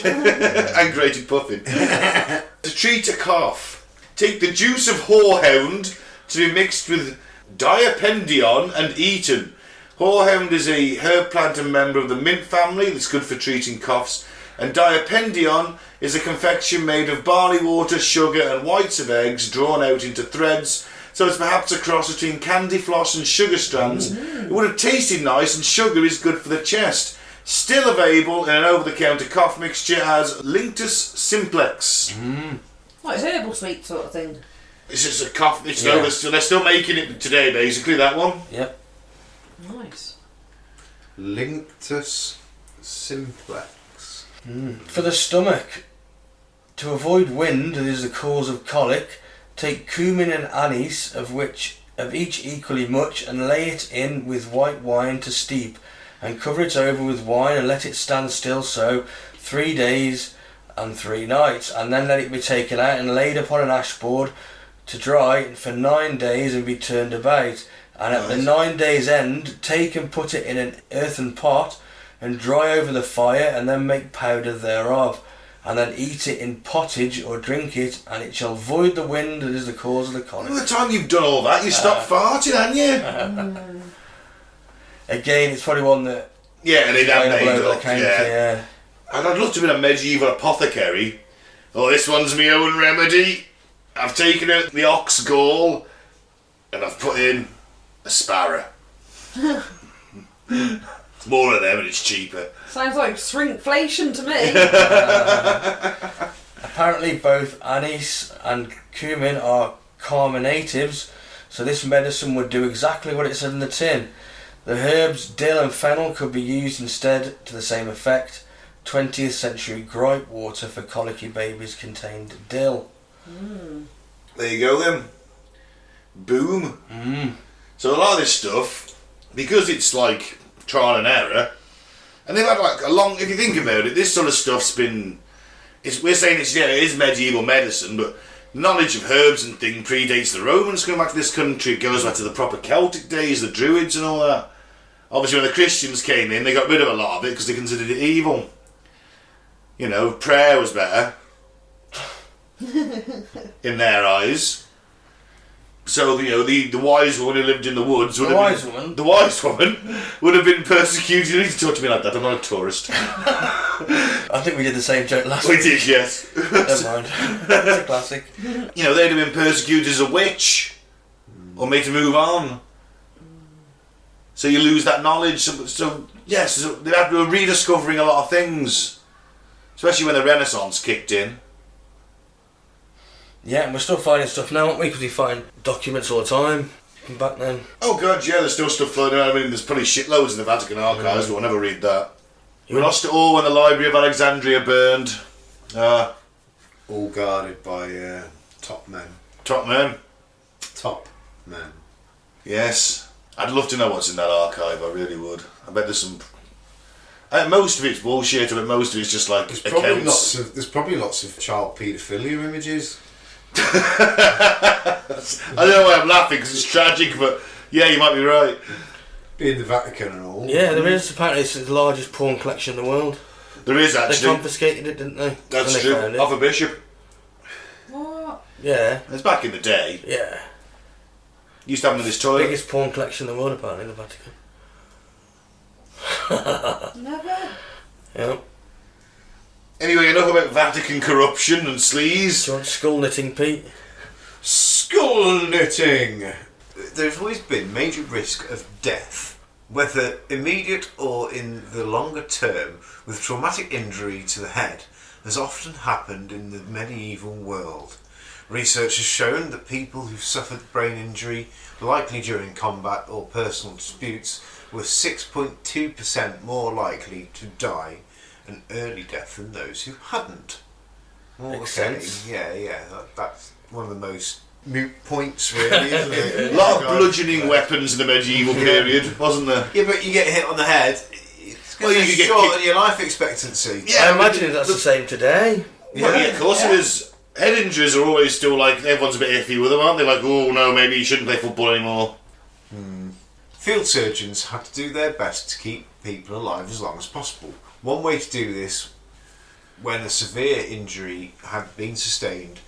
Speaker 1: And grated puffin. To treat a cough, take the juice of horehound to be mixed with diapendion and eaten. Horehound is a herb plant and member of the mint family that's good for treating coughs. And diapendion is a confection made of barley water, sugar and whites of eggs drawn out into threads. So it's perhaps a cross between candy floss and sugar strands. It would have tasted nice, and sugar is good for the chest. Still available in an over-the-counter cough mixture as Linctus simplex.
Speaker 3: Like it's herbal sweet sort of thing.
Speaker 1: This is a cough. It's
Speaker 2: Yeah.
Speaker 1: they're still making it today, basically, that one.
Speaker 2: Yep.
Speaker 3: Nice.
Speaker 4: Linctus simplex.
Speaker 2: For the stomach, to avoid wind that is the cause of colic, take cumin and anise, of each equally much, and lay it in with white wine to steep, and cover it over with wine and let it stand still so 3 days and 3 nights, and then let it be taken out and laid upon an ash board to dry for 9 days and be turned about. And at the 9 days' end, take and put it in an earthen pot and dry over the fire, and then make powder thereof. and then eat it in pottage or drink it, and it shall void the wind that is the cause of the colic.
Speaker 1: By the time you've done all that, you stop farting, haven't you?
Speaker 2: Again, it's probably one that
Speaker 1: Yeah, and they'd have
Speaker 2: available
Speaker 1: made
Speaker 2: over the
Speaker 1: up.
Speaker 2: counter,
Speaker 1: Yeah. And I'd love to have been a medieval apothecary. Oh, this one's my own remedy. I've taken out the ox gall and I've put in a sparrow. It's more of them and it's cheaper.
Speaker 3: Sounds like shrinkflation to me.
Speaker 2: Apparently both anise and cumin are carminatives, so this medicine would do exactly what it said in the tin. The herbs dill and fennel could be used instead to the same effect. 20th century gripe water for colicky babies contained dill.
Speaker 1: There you go then. Boom. So a lot of this stuff, because it's like trial and error, and they've had like a long, if you think about it, this sort of stuff's been, we're saying it is medieval medicine, but knowledge of herbs and things predates the Romans coming back to this country. It goes back to the proper Celtic days, the Druids and all that. Obviously when the Christians came in, they got rid of a lot of it because they considered it evil. You know, prayer was better in their eyes. So, you know, the wise woman who lived in the woods would the wise woman would have been persecuted. You need to talk to me like that, I'm not a tourist.
Speaker 2: I think we did the same joke last
Speaker 1: We
Speaker 2: week.
Speaker 1: did, yes.
Speaker 2: Never mind. It's a classic.
Speaker 1: You know, they'd have been persecuted as a witch or made to move on. So you lose that knowledge. So yes, so they have to be rediscovering a lot of things, especially when the Renaissance kicked in.
Speaker 2: Yeah, and we're still finding stuff now, aren't we? Because we find documents all the time from back then.
Speaker 1: Oh god, yeah, there's still stuff floating around. I mean, there's probably shitloads in the Vatican archives, but we'll never read that. We lost it all when the Library of Alexandria burned.
Speaker 4: All guarded by top men.
Speaker 1: Top men.
Speaker 4: Top men.
Speaker 1: Yes. I'd love to know what's in that archive, I really would. I bet there's some... most of it's bullshit, but most of it's just like accounts.
Speaker 4: There's probably lots of child paedophilia images.
Speaker 1: I don't know why I'm laughing, because it's tragic, but yeah, you might be right.
Speaker 4: Being the Vatican and all.
Speaker 2: Yeah, there is. Apparently it's the largest porn collection in the world.
Speaker 1: There is
Speaker 2: They
Speaker 1: actually.
Speaker 2: confiscated it, didn't they?
Speaker 1: That's
Speaker 2: When they
Speaker 1: true.
Speaker 2: found it.
Speaker 1: Off a bishop.
Speaker 3: What?
Speaker 2: Yeah.
Speaker 1: It's back in the day.
Speaker 2: Yeah.
Speaker 1: Used to have them in this toilet.
Speaker 2: Biggest porn collection in the world, apparently, the Vatican.
Speaker 3: Never.
Speaker 2: Yeah.
Speaker 1: Anyway, enough about Vatican corruption and
Speaker 2: Do
Speaker 1: sleaze.
Speaker 2: you want skull knitting, Pete?
Speaker 4: Skull knitting! There's always been major risk of death, whether immediate or in the longer term, with traumatic injury to the head, has often happened in the medieval world. Research has shown that people who suffered brain injury, likely during combat or personal disputes, were 6.2% more likely to die an early death than those who hadn't.
Speaker 2: Makes sense.
Speaker 4: Yeah, that's one of the most moot points, really, isn't it?
Speaker 1: A lot of bludgeoning weapons in the medieval period, wasn't there?
Speaker 4: Yeah, but you get hit on the head, it's going
Speaker 1: Well,
Speaker 4: to
Speaker 1: you could get
Speaker 4: shorten
Speaker 1: kicked-
Speaker 4: your life expectancy.
Speaker 1: Yeah,
Speaker 2: I imagine that's the same today.
Speaker 1: Well, yeah, of course it is. Head injuries are always still like, everyone's a bit iffy with them, aren't they? Like, oh no, maybe you shouldn't play football anymore.
Speaker 4: Field surgeons have to do their best to keep people alive as long as possible. One way to do this, when a severe injury had been sustained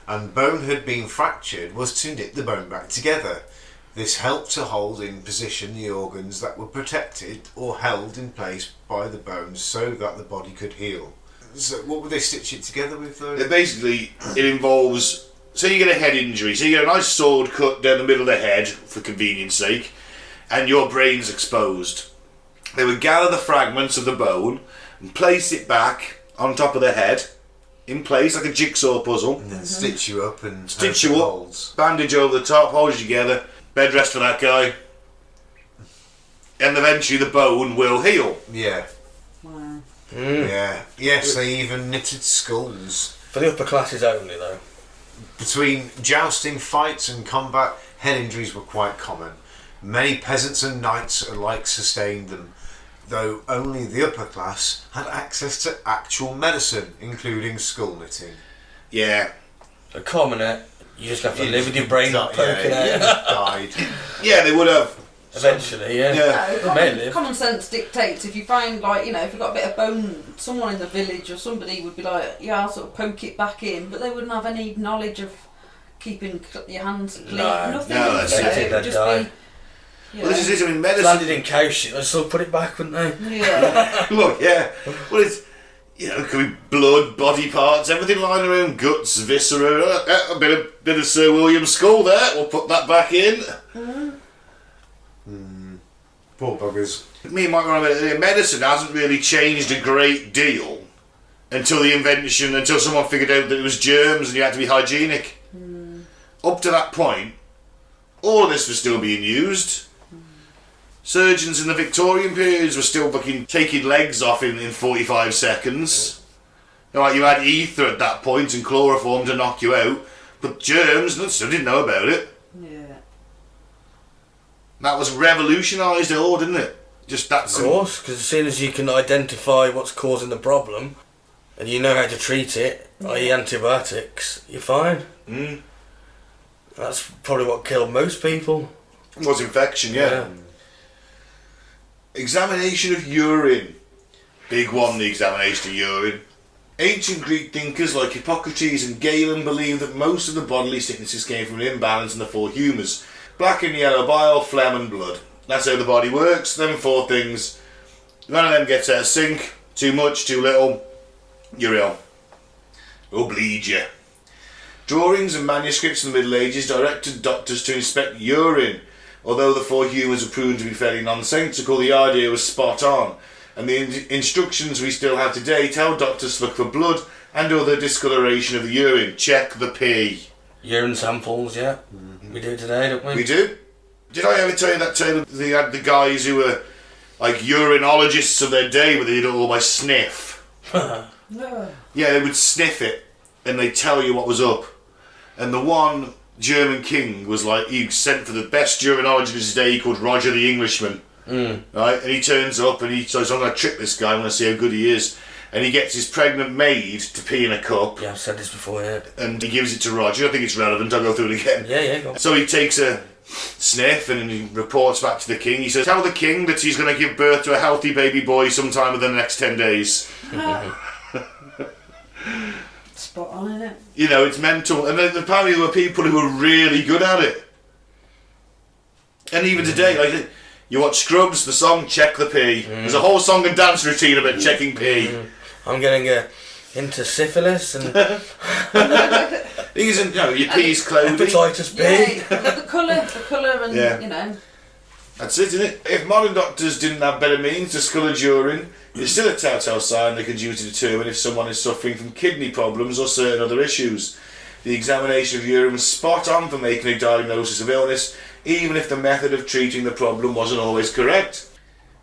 Speaker 4: and bone had been fractured, was to knit the bone back together. This helped to hold in position the organs that were protected or held in place by the bones so that the body could heal. So what would they stitch it together with though?
Speaker 1: Basically, it involves, say you get a head injury, so you get a nice sword cut down the middle of the head, for convenience sake, and your brain's exposed. They would gather the fragments of the bone and place it back on top of the head, in place, like a jigsaw puzzle.
Speaker 4: And then stitch you up and
Speaker 1: Stitch
Speaker 4: hope
Speaker 1: you
Speaker 4: it
Speaker 1: up,
Speaker 4: holds.
Speaker 1: bandage over the top, hold you together, bed rest for that guy, and eventually the bone will heal.
Speaker 4: Yeah.
Speaker 3: Wow.
Speaker 4: Yeah. Yes, they even knitted skulls.
Speaker 2: For the upper classes only, though.
Speaker 4: Between jousting, fights and combat, head injuries were quite common. Many peasants and knights alike sustained them, though only the upper class had access to actual medicine, including skull knitting.
Speaker 1: Yeah.
Speaker 2: A commoner, you just have to live with your brain poking out.
Speaker 4: died.
Speaker 1: Yeah, they would have.
Speaker 2: Eventually, yeah.
Speaker 3: No,
Speaker 2: May live.
Speaker 3: common sense dictates. If you find, like, you know, if you've got a bit of bone, someone in the village or somebody would be like, yeah, I'll sort of poke it back in, but they wouldn't have any knowledge of keeping your hands clean.
Speaker 2: No.
Speaker 3: Nothing.
Speaker 1: No, that's
Speaker 3: you know,
Speaker 1: it.
Speaker 3: it would
Speaker 2: They'd
Speaker 3: just
Speaker 2: die.
Speaker 3: be. You
Speaker 1: Well, this is it. I mean, medicine.
Speaker 2: Landed in cow shit, they'd still put it back, wouldn't they?
Speaker 3: Yeah.
Speaker 1: Look, yeah. Well, it's, you know, it could be blood, body parts, everything lying around, guts, viscera, a bit of Sir William's skull there. We'll put that back in.
Speaker 4: Poor buggers.
Speaker 1: Me and Mike were on about it. Medicine hasn't really changed a great deal until someone figured out that it was germs and you had to be hygienic. Up to that point, all of this was still being used. Surgeons in the Victorian periods were still fucking taking legs off in 45 seconds. Like, you had ether at that point and chloroform to knock you out, but germs, no, still didn't know about it.
Speaker 3: Yeah.
Speaker 1: That was revolutionised it all, didn't it? Just that
Speaker 2: Of course, because as soon as you can identify what's causing the problem, and you know how to treat it, i.e. antibiotics, you're fine.
Speaker 1: Mm.
Speaker 2: That's probably what killed most people.
Speaker 1: It was infection, yeah. Examination of urine. Big one, the examination of urine. Ancient Greek thinkers like Hippocrates and Galen believed that most of the bodily sicknesses came from an imbalance in the four humours. Black and yellow bile, phlegm and blood. That's how the body works. Them four things. None of them gets out of sync. Too much, too little. You're ill. It'll bleed you. Drawings and manuscripts in the Middle Ages directed doctors to inspect urine. Although the four humours were proven to be fairly nonsensical, the idea was spot on. And the instructions we still have today tell doctors to look for blood and other discoloration of the urine. Check the pee.
Speaker 2: Urine samples, yeah. We do today, don't we?
Speaker 1: We do. Did I ever tell you that tale? They had the guys who were like urinologists of their day, but they did it all by sniff.
Speaker 3: No.
Speaker 1: Yeah, they would sniff it and they'd tell you what was up. And the one German king was like, he sent for the best urinologist of his day called Roger the Englishman. Right? And he turns up and he says, I'm going to trick this guy, I'm going to see how good he is. And he gets his pregnant maid to pee in a cup.
Speaker 2: Yeah, I've said this before, yeah.
Speaker 1: And he gives it to Roger. I think it's relevant, I'll go through it again.
Speaker 2: Yeah, go on.
Speaker 1: So he takes a sniff and he reports back to the king. He says, tell the king that he's going to give birth to a healthy baby boy sometime within the next 10 days.
Speaker 3: Spot on, innit?
Speaker 1: You know, it's mental. And then apparently there were people who were really good at it. And even today, like, you watch Scrubs, the song Check the Pee. There's a whole song and dance routine about checking pee.
Speaker 2: I'm getting into syphilis and
Speaker 1: These, you know, your pee's cloudy.
Speaker 2: hepatitis B.
Speaker 3: Yeah, the colour and,
Speaker 1: Yeah.
Speaker 3: you know.
Speaker 1: That's it, isn't it? If modern doctors didn't have better means to discourage urine, it's still a telltale sign they could use to determine if someone is suffering from kidney problems or certain other issues. The examination of urine was spot on for making a diagnosis of illness, even if the method of treating the problem wasn't always correct.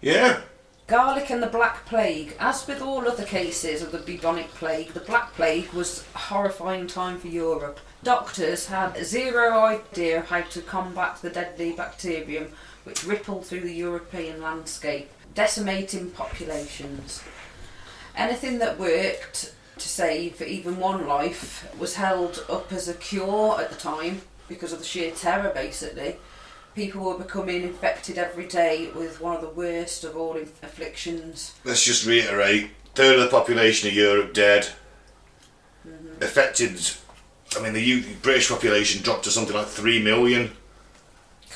Speaker 1: Yeah.
Speaker 3: Garlic and the Black Plague. As with all other cases of the bubonic plague, the Black Plague was a horrifying time for Europe. Doctors had zero idea how to combat the deadly bacterium which rippled through the European landscape, decimating populations. Anything that worked to save even one life was held up as a cure at the time because of the sheer terror, basically. People were becoming infected every day with one of the worst of all afflictions.
Speaker 1: Let's just reiterate, third of the population of Europe dead. Affected, I mean, the British population dropped to something like 3 million.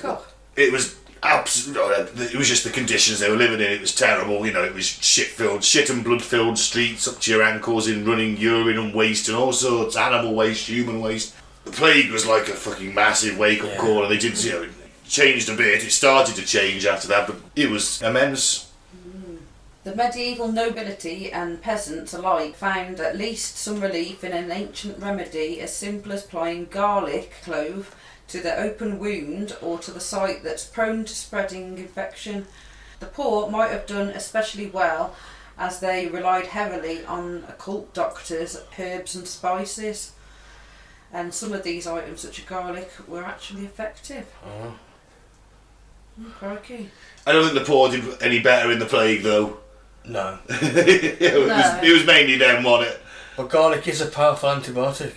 Speaker 3: God.
Speaker 1: It was it was just the conditions they were living in. It was terrible, you know. It was shit and blood filled streets up to your ankles in running urine and waste and all sorts, animal waste, human waste. The plague was like a fucking massive wake up call, and they did, you know, it changed a bit. It started to change after that, but it was immense.
Speaker 3: The medieval nobility and peasants alike found at least some relief in an ancient remedy as simple as applying garlic clove to the open wound or to the site that's prone to spreading infection. The poor might have done especially well as they relied heavily on occult doctors, herbs and spices. And some of these items, such as garlic, were actually effective. Oh, crikey.
Speaker 1: I don't think the poor did any better in the plague, though.
Speaker 2: No.
Speaker 1: It was mainly them, wasn't it?
Speaker 2: But garlic is a powerful antibiotic.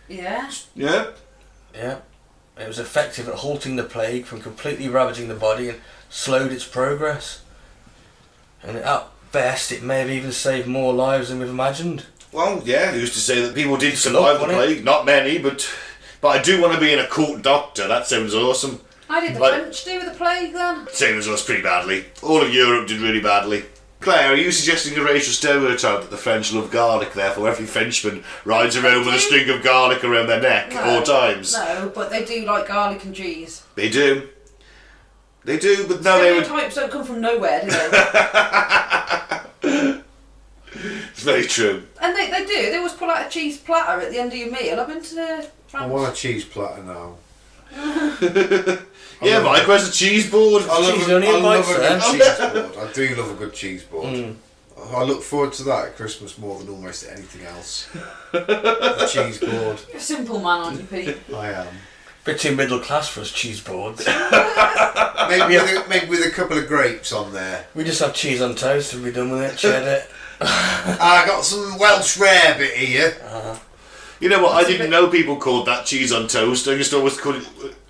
Speaker 3: Yeah.
Speaker 1: Yeah.
Speaker 2: Yeah. It was effective at halting the plague from completely ravaging the body and slowed its progress. And at best, it may have even saved more lives than we've imagined.
Speaker 1: Well, yeah, who's to say that people did survive the
Speaker 2: wasn't
Speaker 1: plague? Not many, but I do want to be an occult doctor. That sounds awesome.
Speaker 3: How did the French do with the plague then?
Speaker 1: Same as us, pretty badly. All of Europe did really badly. Claire, are you suggesting a racial stereotype that the French love garlic, therefore every Frenchman rides around with a string of garlic around their neck at all times?
Speaker 3: No, but they do like garlic and cheese.
Speaker 1: They do. They do, but no, they would...
Speaker 3: Stereotypes don't come from nowhere, do they?
Speaker 1: It's very true.
Speaker 3: And they do. They always pull out a cheese platter at the end of your meal. I've been to France.
Speaker 4: I want a cheese platter now.
Speaker 1: Yeah, Mike, where's the cheese board?
Speaker 4: I love
Speaker 2: Cheese
Speaker 4: a
Speaker 2: only
Speaker 4: good
Speaker 2: invites
Speaker 4: cheese
Speaker 2: there.
Speaker 4: board. I do love a good cheese board. I look forward to that at Christmas more than almost anything else. A cheese board.
Speaker 3: You're a simple man, aren't you, Pete?
Speaker 4: I am.
Speaker 2: Bit too middle class for us cheese boards.
Speaker 4: Maybe with a couple of grapes on there.
Speaker 2: We just have cheese on toast and we're done with it. Cheddar.
Speaker 4: I got some Welsh rarebit here.
Speaker 1: You know what, I didn't know people called that cheese on toast. I just always called it...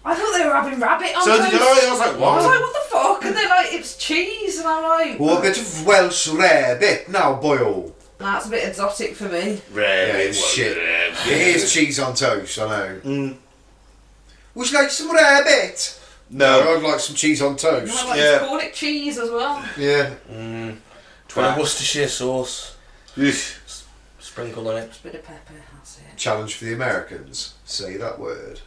Speaker 3: I thought they were having rabbit on
Speaker 1: So
Speaker 3: toast.
Speaker 1: did I was like,
Speaker 3: I was
Speaker 1: what?
Speaker 3: like, what the fuck? And they're like, it's cheese. And I'm like...
Speaker 4: Well, a bit of Welsh rarebit now, boy.
Speaker 3: That's a bit exotic for me.
Speaker 1: Rare,
Speaker 4: Yeah, it's shit. It is cheese on toast, I know. Would you like some rarebit?
Speaker 1: No.
Speaker 4: I'd like some cheese on
Speaker 3: I
Speaker 4: toast.
Speaker 3: like
Speaker 1: Yeah.
Speaker 3: to call it cheese as well.
Speaker 4: Yeah.
Speaker 2: Bit of Worcestershire sauce
Speaker 1: Oof.
Speaker 2: sprinkled on it.
Speaker 3: Just a bit of pepper, that's it.
Speaker 4: Challenge for the Americans. Say that word.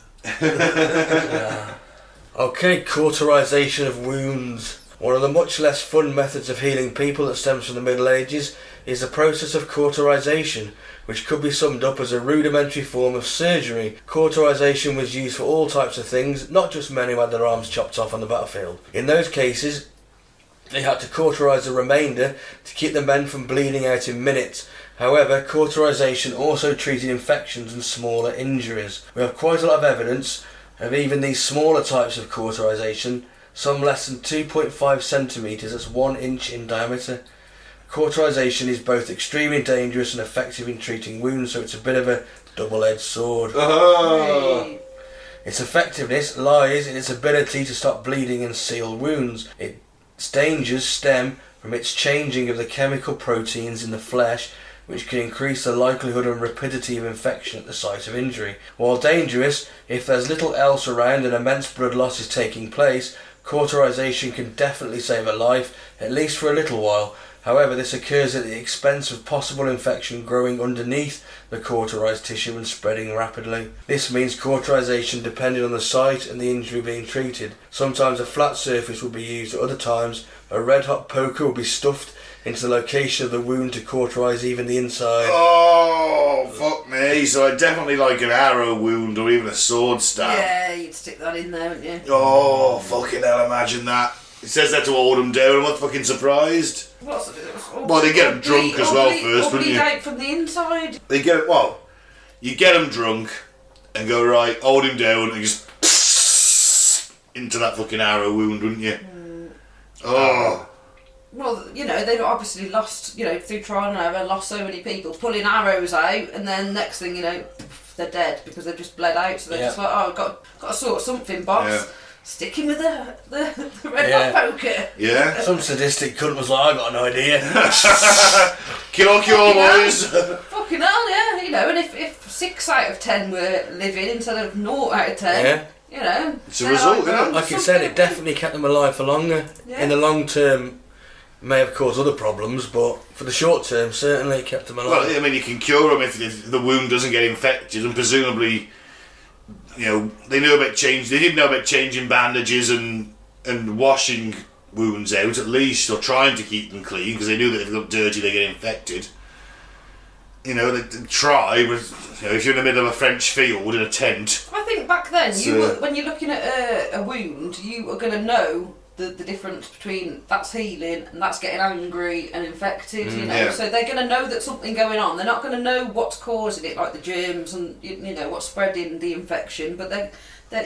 Speaker 2: Okay, cauterization of wounds. One of the much less fun methods of healing people that stems from the Middle Ages is the process of cauterization, which could be summed up as a rudimentary form of surgery. Cauterization was used for all types of things, not just men who had their arms chopped off on the battlefield. In those cases, they had to cauterize the remainder to keep the men from bleeding out in minutes. However, cauterization also treated infections and smaller injuries. We have quite a lot of evidence of even these smaller types of cauterization, some less than 2.5 centimetres, that's 1 inch in diameter. Cauterization is both extremely dangerous and effective in treating wounds, so it's a bit of a double-edged sword.
Speaker 3: Hey.
Speaker 2: Its effectiveness lies in its ability to stop bleeding and seal wounds. Its dangers stem from its changing of the chemical proteins in the flesh, which can increase the likelihood and rapidity of infection at the site of injury. While dangerous, if there's little else around and immense blood loss is taking place, cauterization can definitely save a life, at least for a little while. However, this occurs at the expense of possible infection growing underneath the cauterized tissue and spreading rapidly. This means cauterization depending on the site and the injury being treated. Sometimes a flat surface will be used, at other times a red hot poker will be stuffed into the location of the wound to cauterize even the inside.
Speaker 1: Oh, fuck me. So I definitely like an arrow wound or even a sword stab.
Speaker 3: Yeah, you'd stick that in there, wouldn't you?
Speaker 1: Oh, fucking hell, imagine that. It says that to hold them down. I'm not fucking surprised. Well, they get them drunk as well first, wouldn't you?
Speaker 3: Bleed out from the inside.
Speaker 1: They get it, well, you get them drunk and go, right, hold him down and just into that fucking arrow wound, wouldn't you? Oh.
Speaker 3: Well, you know, they've obviously lost, you know, through trial and error, lost so many people pulling arrows out, and then next thing you know, they're dead because they've just bled out. So they're just like, oh, got to sort something, boss.
Speaker 1: Yeah.
Speaker 3: Stick him with the red hot poker.
Speaker 1: Yeah.
Speaker 2: Some sadistic cunt was like, I got an idea.
Speaker 1: Kill or cure, boys.
Speaker 3: Fucking hell, yeah. You know, and if 6 out of 10 were living instead of 0 out of 10,
Speaker 2: Yeah.
Speaker 3: you know.
Speaker 1: It's a result, isn't it?
Speaker 2: Like you said, it definitely kept them alive for longer.
Speaker 3: Yeah.
Speaker 2: In the long term, it may have caused other problems, but for the short term, certainly it kept them alive.
Speaker 1: Well, I mean, you can cure them if the wound doesn't get infected, and presumably, you know, they knew about change. They did know about changing bandages and washing wounds out at least, or trying to keep them clean because they knew that if they look dirty, they get infected. You know, they try. But, you know, if you're in the middle of a French field in a tent.
Speaker 3: I think back then, when you're looking at a wound, you are going to know the difference between that's healing and that's getting angry and infected, you know.
Speaker 1: Yeah.
Speaker 3: So they're going to know that something going on. They're not going to know what's causing it, like the germs and you know what's spreading the infection. But they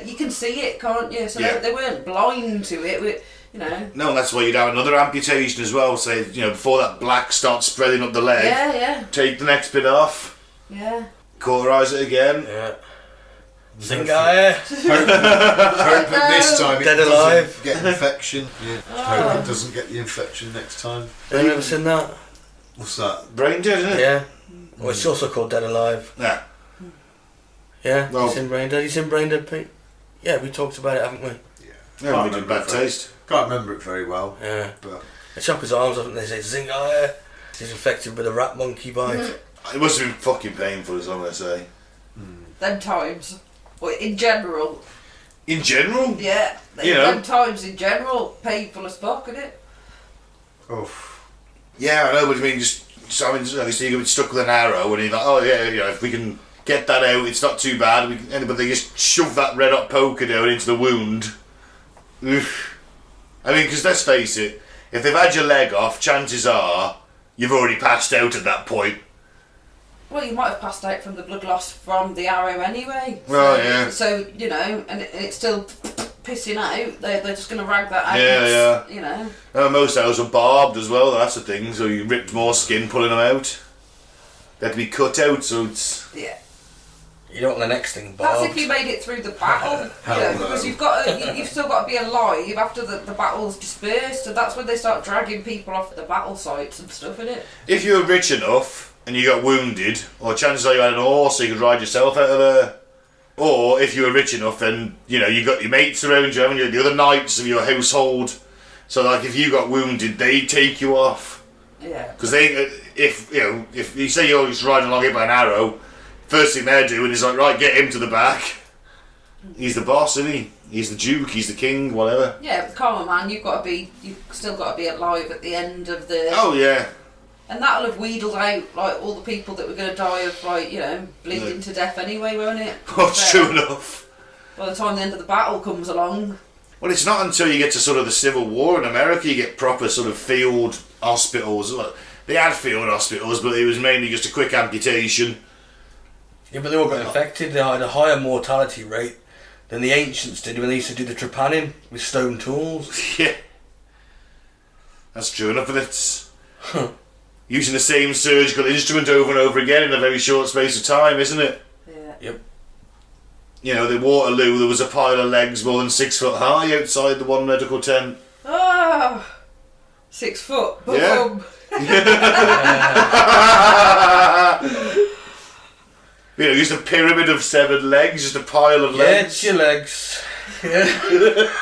Speaker 3: you can see it, can't you? So
Speaker 1: Yeah.
Speaker 3: they weren't blind to it. You know.
Speaker 1: No, that's why you'd have another amputation as well. Say, you know, before that black starts spreading up the leg.
Speaker 3: Yeah, yeah,
Speaker 1: Take the next bit off.
Speaker 3: yeah.
Speaker 1: Cauterise it again.
Speaker 2: Yeah. Zingaya.
Speaker 4: Hope that this time it
Speaker 2: Dead
Speaker 4: doesn't
Speaker 2: alive.
Speaker 4: get infection. Yeah. Hope it doesn't get the infection next time.
Speaker 2: Have you ever seen that?
Speaker 4: What's that?
Speaker 1: Brain dead, isn't it?
Speaker 2: Yeah. Well, it's also called Dead Alive.
Speaker 1: Yeah.
Speaker 2: Yeah.
Speaker 1: Well-
Speaker 2: You seen Brain Dead? You seen Brain Dead, Pete? Yeah, we talked about it, haven't we?
Speaker 1: Yeah, we did bad taste.
Speaker 4: Can't remember it very well.
Speaker 2: Yeah.
Speaker 4: But
Speaker 2: They chop his arms off and they say Zingaya. He's infected with a rat monkey bite.
Speaker 1: It must have been fucking painful, is what I'm going to say.
Speaker 3: Them times. Well, in general.
Speaker 1: In general?
Speaker 3: Yeah.
Speaker 1: You know.
Speaker 3: Them times in general. Painful as fuck, isn't it?
Speaker 1: Yeah, I know, but I mean, I mean, obviously you get stuck with an arrow and you're like, oh yeah, you know, if we can get that out, it's not too bad. But they just shove that red hot poker down into the wound. Oof. I mean, because let's face it, if they've had your leg off, chances are you've already passed out at that point.
Speaker 3: Well, you might have passed out from the blood loss from the arrow anyway.
Speaker 1: Well, yeah.
Speaker 3: So, you know, and it's still pissing out. They're just going to rag that out.
Speaker 1: Yeah.
Speaker 3: You know.
Speaker 1: Most arrows are barbed as well, that's the thing, so you ripped more skin pulling them out. They have to be cut out, so it's...
Speaker 3: Yeah.
Speaker 2: You don't want the next thing
Speaker 3: That's
Speaker 2: barbed.
Speaker 3: if you made it through the battle, because you've still got to be alive after the battle's dispersed, so that's when they start dragging people off the battle sites and stuff, innit?
Speaker 1: If you were rich enough and you got wounded, or chances are you had an horse so you could ride yourself out of there, or if you were rich enough and, you know, you got your mates around you, haven't you, the other knights of your household, so like if you got wounded, they'd take you off.
Speaker 3: Yeah.
Speaker 1: Because they, if you say you're just riding along here by an arrow, first thing they're doing is like, right, get him to the back. He's the boss, isn't he? He's the duke, he's the king, whatever.
Speaker 3: Yeah, but common man, you've still got to be alive at the end of the...
Speaker 1: Oh, yeah.
Speaker 3: And that'll have wheedled out, like, all the people that were going to die of, like, you know, bleeding to death anyway, won't it?
Speaker 1: Well, true enough.
Speaker 3: By the time the end of the battle comes along.
Speaker 1: Well, it's not until you get to sort of the Civil War in America you get proper sort of field hospitals. Well, they had field hospitals, but it was mainly just a quick amputation.
Speaker 2: Yeah, but they all got infected. They had a higher mortality rate than the ancients did when they used to do the trepanning with stone tools.
Speaker 1: Yeah. That's true enough, but it's using the same surgical instrument over and over again in a very short space of time, isn't it?
Speaker 3: Yeah.
Speaker 2: Yep.
Speaker 1: You know, the Waterloo, there was a pile of legs more than 6 foot high outside the one medical tent.
Speaker 3: Oh, 6 foot.
Speaker 1: Yeah.
Speaker 3: Boom.
Speaker 1: You know, just a pyramid of 7 legs, just a pile of
Speaker 2: Yeah,
Speaker 1: legs.
Speaker 2: it's your legs. Yeah.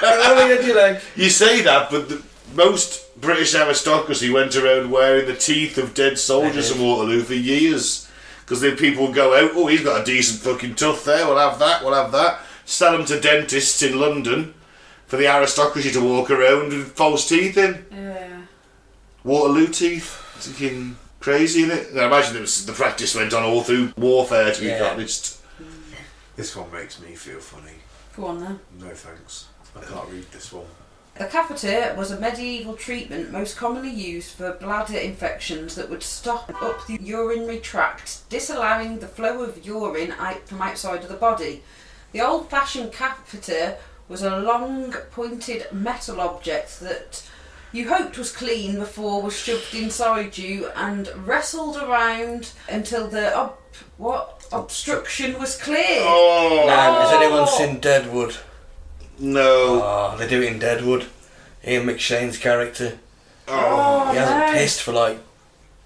Speaker 2: Only it's your legs.
Speaker 1: You say that, but most British aristocracy went around wearing the teeth of dead soldiers from Waterloo for years. Because then people would go out, oh, he's got a decent fucking tooth there, we'll have that. Sell them to dentists in London for the aristocracy to walk around with false teeth in.
Speaker 3: Yeah.
Speaker 1: Waterloo teeth. It's fucking crazy, isn't it? I imagine the practice went on all through warfare, to be honest.
Speaker 4: this one makes me feel funny.
Speaker 3: Go on then.
Speaker 4: No thanks. I can't read this one.
Speaker 3: A catheter was a medieval treatment most commonly used for bladder infections that would stop up the urinary tract, disallowing the flow of urine out from outside of the body. The old-fashioned catheter was a long, pointed metal object that you hoped was clean before was shoved inside you and wrestled around until the obstruction was cleared.
Speaker 1: Oh,
Speaker 2: Has anyone seen Deadwood?
Speaker 1: no.
Speaker 2: Oh, they do it in Deadwood. Ian McShane's character.
Speaker 1: Oh.
Speaker 2: He hasn't pissed for like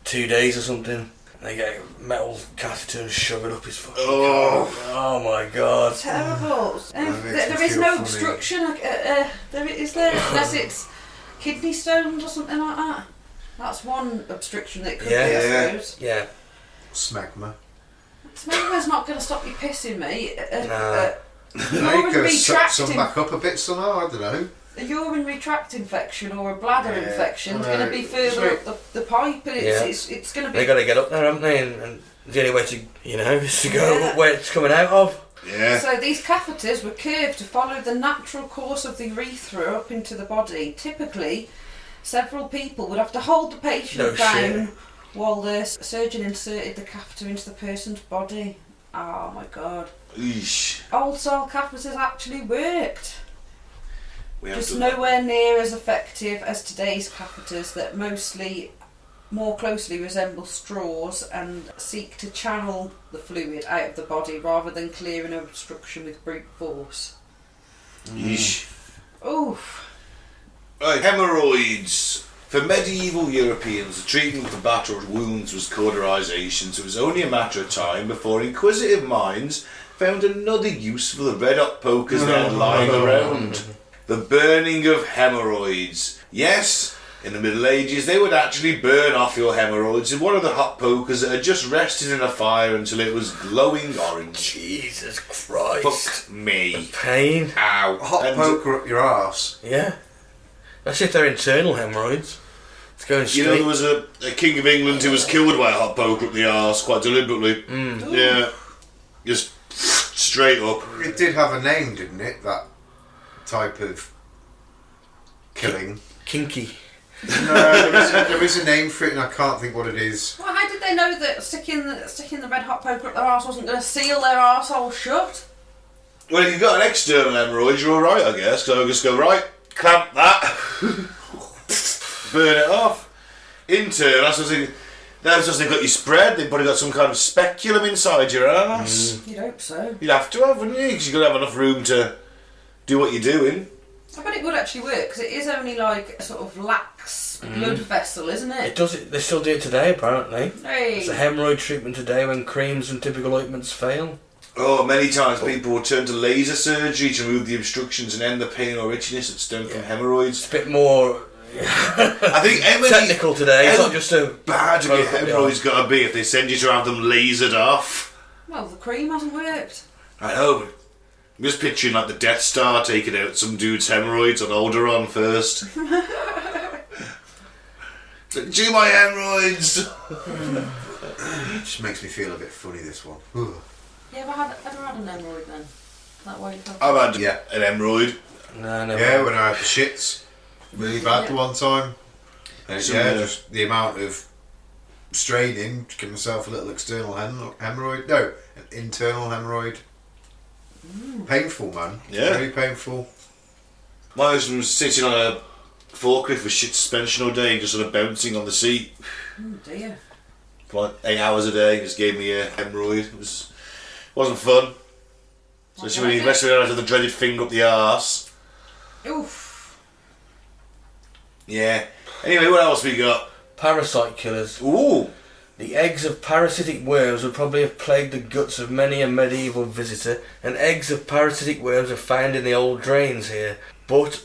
Speaker 2: 2 days or something. They get a metal catheter and shove it up his fucking cock. Oh my god.
Speaker 3: Terrible.
Speaker 4: makes me
Speaker 3: There is
Speaker 4: feel
Speaker 3: no
Speaker 4: funny.
Speaker 3: obstruction, is there, unless it's kidney stones or something like that. That's one obstruction that it could be, I suppose.
Speaker 2: Yeah.
Speaker 4: Smegma.
Speaker 3: Smegma's not going to stop you pissing, mate.
Speaker 2: No.
Speaker 4: You could suck some back up a bit somehow, I don't know.
Speaker 3: A urinary tract infection or a bladder
Speaker 4: Yeah,
Speaker 3: infection is
Speaker 4: I know.
Speaker 3: going to be further up the pipe, and it's going to be...
Speaker 2: They got to get up there, haven't they? And the only way to, is to go up where it's coming out of.
Speaker 1: Yeah.
Speaker 3: So these catheters were curved to follow the natural course of the urethra up into the body. Typically, several people would have to hold the patient down while the surgeon inserted the catheter into the person's body. Oh my god.
Speaker 1: Eesh.
Speaker 3: Old style catheters actually worked.
Speaker 1: We have
Speaker 3: Just
Speaker 1: to-
Speaker 3: nowhere near as effective as today's catheters that mostly more closely resemble straws and seek to channel the fluid out of the body rather than clearing an obstruction with brute force.
Speaker 1: Yeesh.
Speaker 3: Oof.
Speaker 1: Right, hemorrhoids. For medieval Europeans, the treatment of the battered wounds was cauterisation, so it was only a matter of time before inquisitive minds found another use for the red-hot pokers they had lying around. The burning of hemorrhoids. Yes, in the Middle Ages they would actually burn off your hemorrhoids in one of the hot pokers that had just rested in a fire until it was glowing orange.
Speaker 2: Jesus Christ.
Speaker 1: Fuck me.
Speaker 2: Pain.
Speaker 1: Ow.
Speaker 4: Hot
Speaker 1: And
Speaker 4: poker up your arse.
Speaker 2: Yeah. That's if they're internal hemorrhoids. It's going straight.
Speaker 1: you know, there was a King of England who was killed by a hot poker up the arse quite deliberately. Yeah. Just straight up.
Speaker 4: It did have a name, didn't it? That type of killing.
Speaker 2: Kinky.
Speaker 4: No, there is a name for it, and I can't think what it is.
Speaker 3: Well, how did they know that sticking the red hot poker up their arse wasn't going to seal their arsehole shut?
Speaker 1: Well, if you've got an external hemorrhoid, you're alright, I guess. So I just go, right, clamp that, burn it off. Internal, that's what they've got you spread. They've probably got some kind of speculum inside your arse.
Speaker 3: You'd hope so.
Speaker 1: You'd have to have, wouldn't you? Because you've got to have enough room to do what you're doing.
Speaker 3: I bet it would actually work because it is only like a sort of lax blood vessel, isn't it?
Speaker 2: It does it. They still do it today, apparently.
Speaker 3: Hey.
Speaker 2: It's a hemorrhoid treatment today when creams and typical ointments fail.
Speaker 1: Oh, many times people will turn to laser surgery to remove the obstructions and end the pain or itchiness that stem from hemorrhoids.
Speaker 2: It's a bit more
Speaker 1: I think
Speaker 2: technical today. It's not just a
Speaker 1: bad your
Speaker 2: poke up the
Speaker 1: hemorrhoids got to be if they send you to have them lasered off.
Speaker 3: Well, the cream hasn't worked.
Speaker 1: I know. I'm just picturing like the Death Star taking out some dude's hemorrhoids on Alderaan first. It's like, do my hemorrhoids!
Speaker 4: It just makes me feel a bit funny, this one. Ugh.
Speaker 3: You ever had an hemorrhoid then? Is that why you felt?
Speaker 1: I've had
Speaker 4: Yeah.
Speaker 1: an hemorrhoid.
Speaker 2: No, never.
Speaker 4: Yeah, when I had the shits really bad the one time. And just the amount of straining to give myself a little external hemorrhoid. No, an internal hemorrhoid. Painful, man.
Speaker 1: Yeah.
Speaker 4: Very painful.
Speaker 1: My husband was sitting on a forklift with shit suspension all day, just sort of bouncing on the seat
Speaker 3: Oh dear.
Speaker 1: for like 8 hours a day. Just gave me a hemorrhoid. Wasn't fun. Especially when you messed around with the dreaded finger up the arse.
Speaker 3: Oof.
Speaker 1: Yeah. Anyway, what else we got?
Speaker 2: Parasite killers.
Speaker 1: Ooh.
Speaker 2: The eggs of parasitic worms would probably have plagued the guts of many a medieval visitor, and eggs of parasitic worms are found in the old drains here. But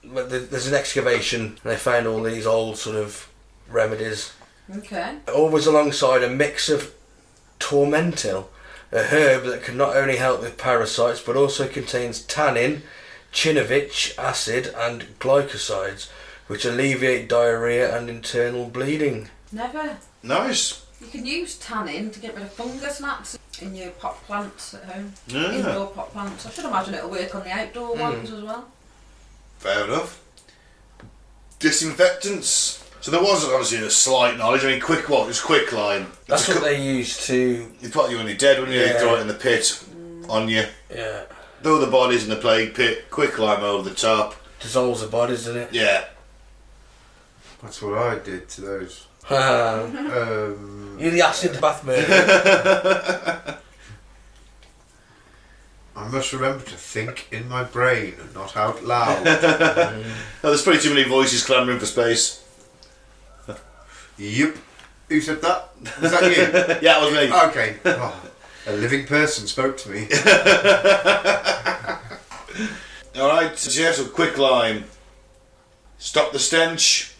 Speaker 2: there's an excavation, and they found all these old sort of remedies.
Speaker 3: Okay.
Speaker 2: Always alongside a mix of tormentil, a herb that can not only help with parasites, but also contains tannin, chinovich acid, and glycosides, which alleviate diarrhea and internal bleeding.
Speaker 3: Never.
Speaker 1: Nice.
Speaker 3: You can use tannin to get rid of fungus gnats in your pot plants at home.
Speaker 1: Yeah.
Speaker 3: Indoor pot plants. I should imagine it'll work on the outdoor ones as well.
Speaker 1: Fair enough. Disinfectants. So there was obviously a slight knowledge. I mean, quicklime.
Speaker 2: That's what they use to...
Speaker 1: You'd put you when you're dead, wouldn't you?
Speaker 2: Yeah.
Speaker 1: You'd throw it in the pit on you.
Speaker 2: Yeah.
Speaker 1: Throw the bodies in the plague pit, quicklime over the top.
Speaker 2: Dissolves the bodies, doesn't it?
Speaker 1: Yeah.
Speaker 4: That's what I did to those.
Speaker 2: You're the acid bath murderer.
Speaker 4: I must remember to think in my brain and not out loud.
Speaker 1: Oh, there's probably too many voices clamouring for space.
Speaker 4: Yep. Who said that? Was that you?
Speaker 1: Yeah, it was me.
Speaker 4: Okay. Oh, a living person spoke to me.
Speaker 1: Alright, so yeah, so quicklime. Stop the stench.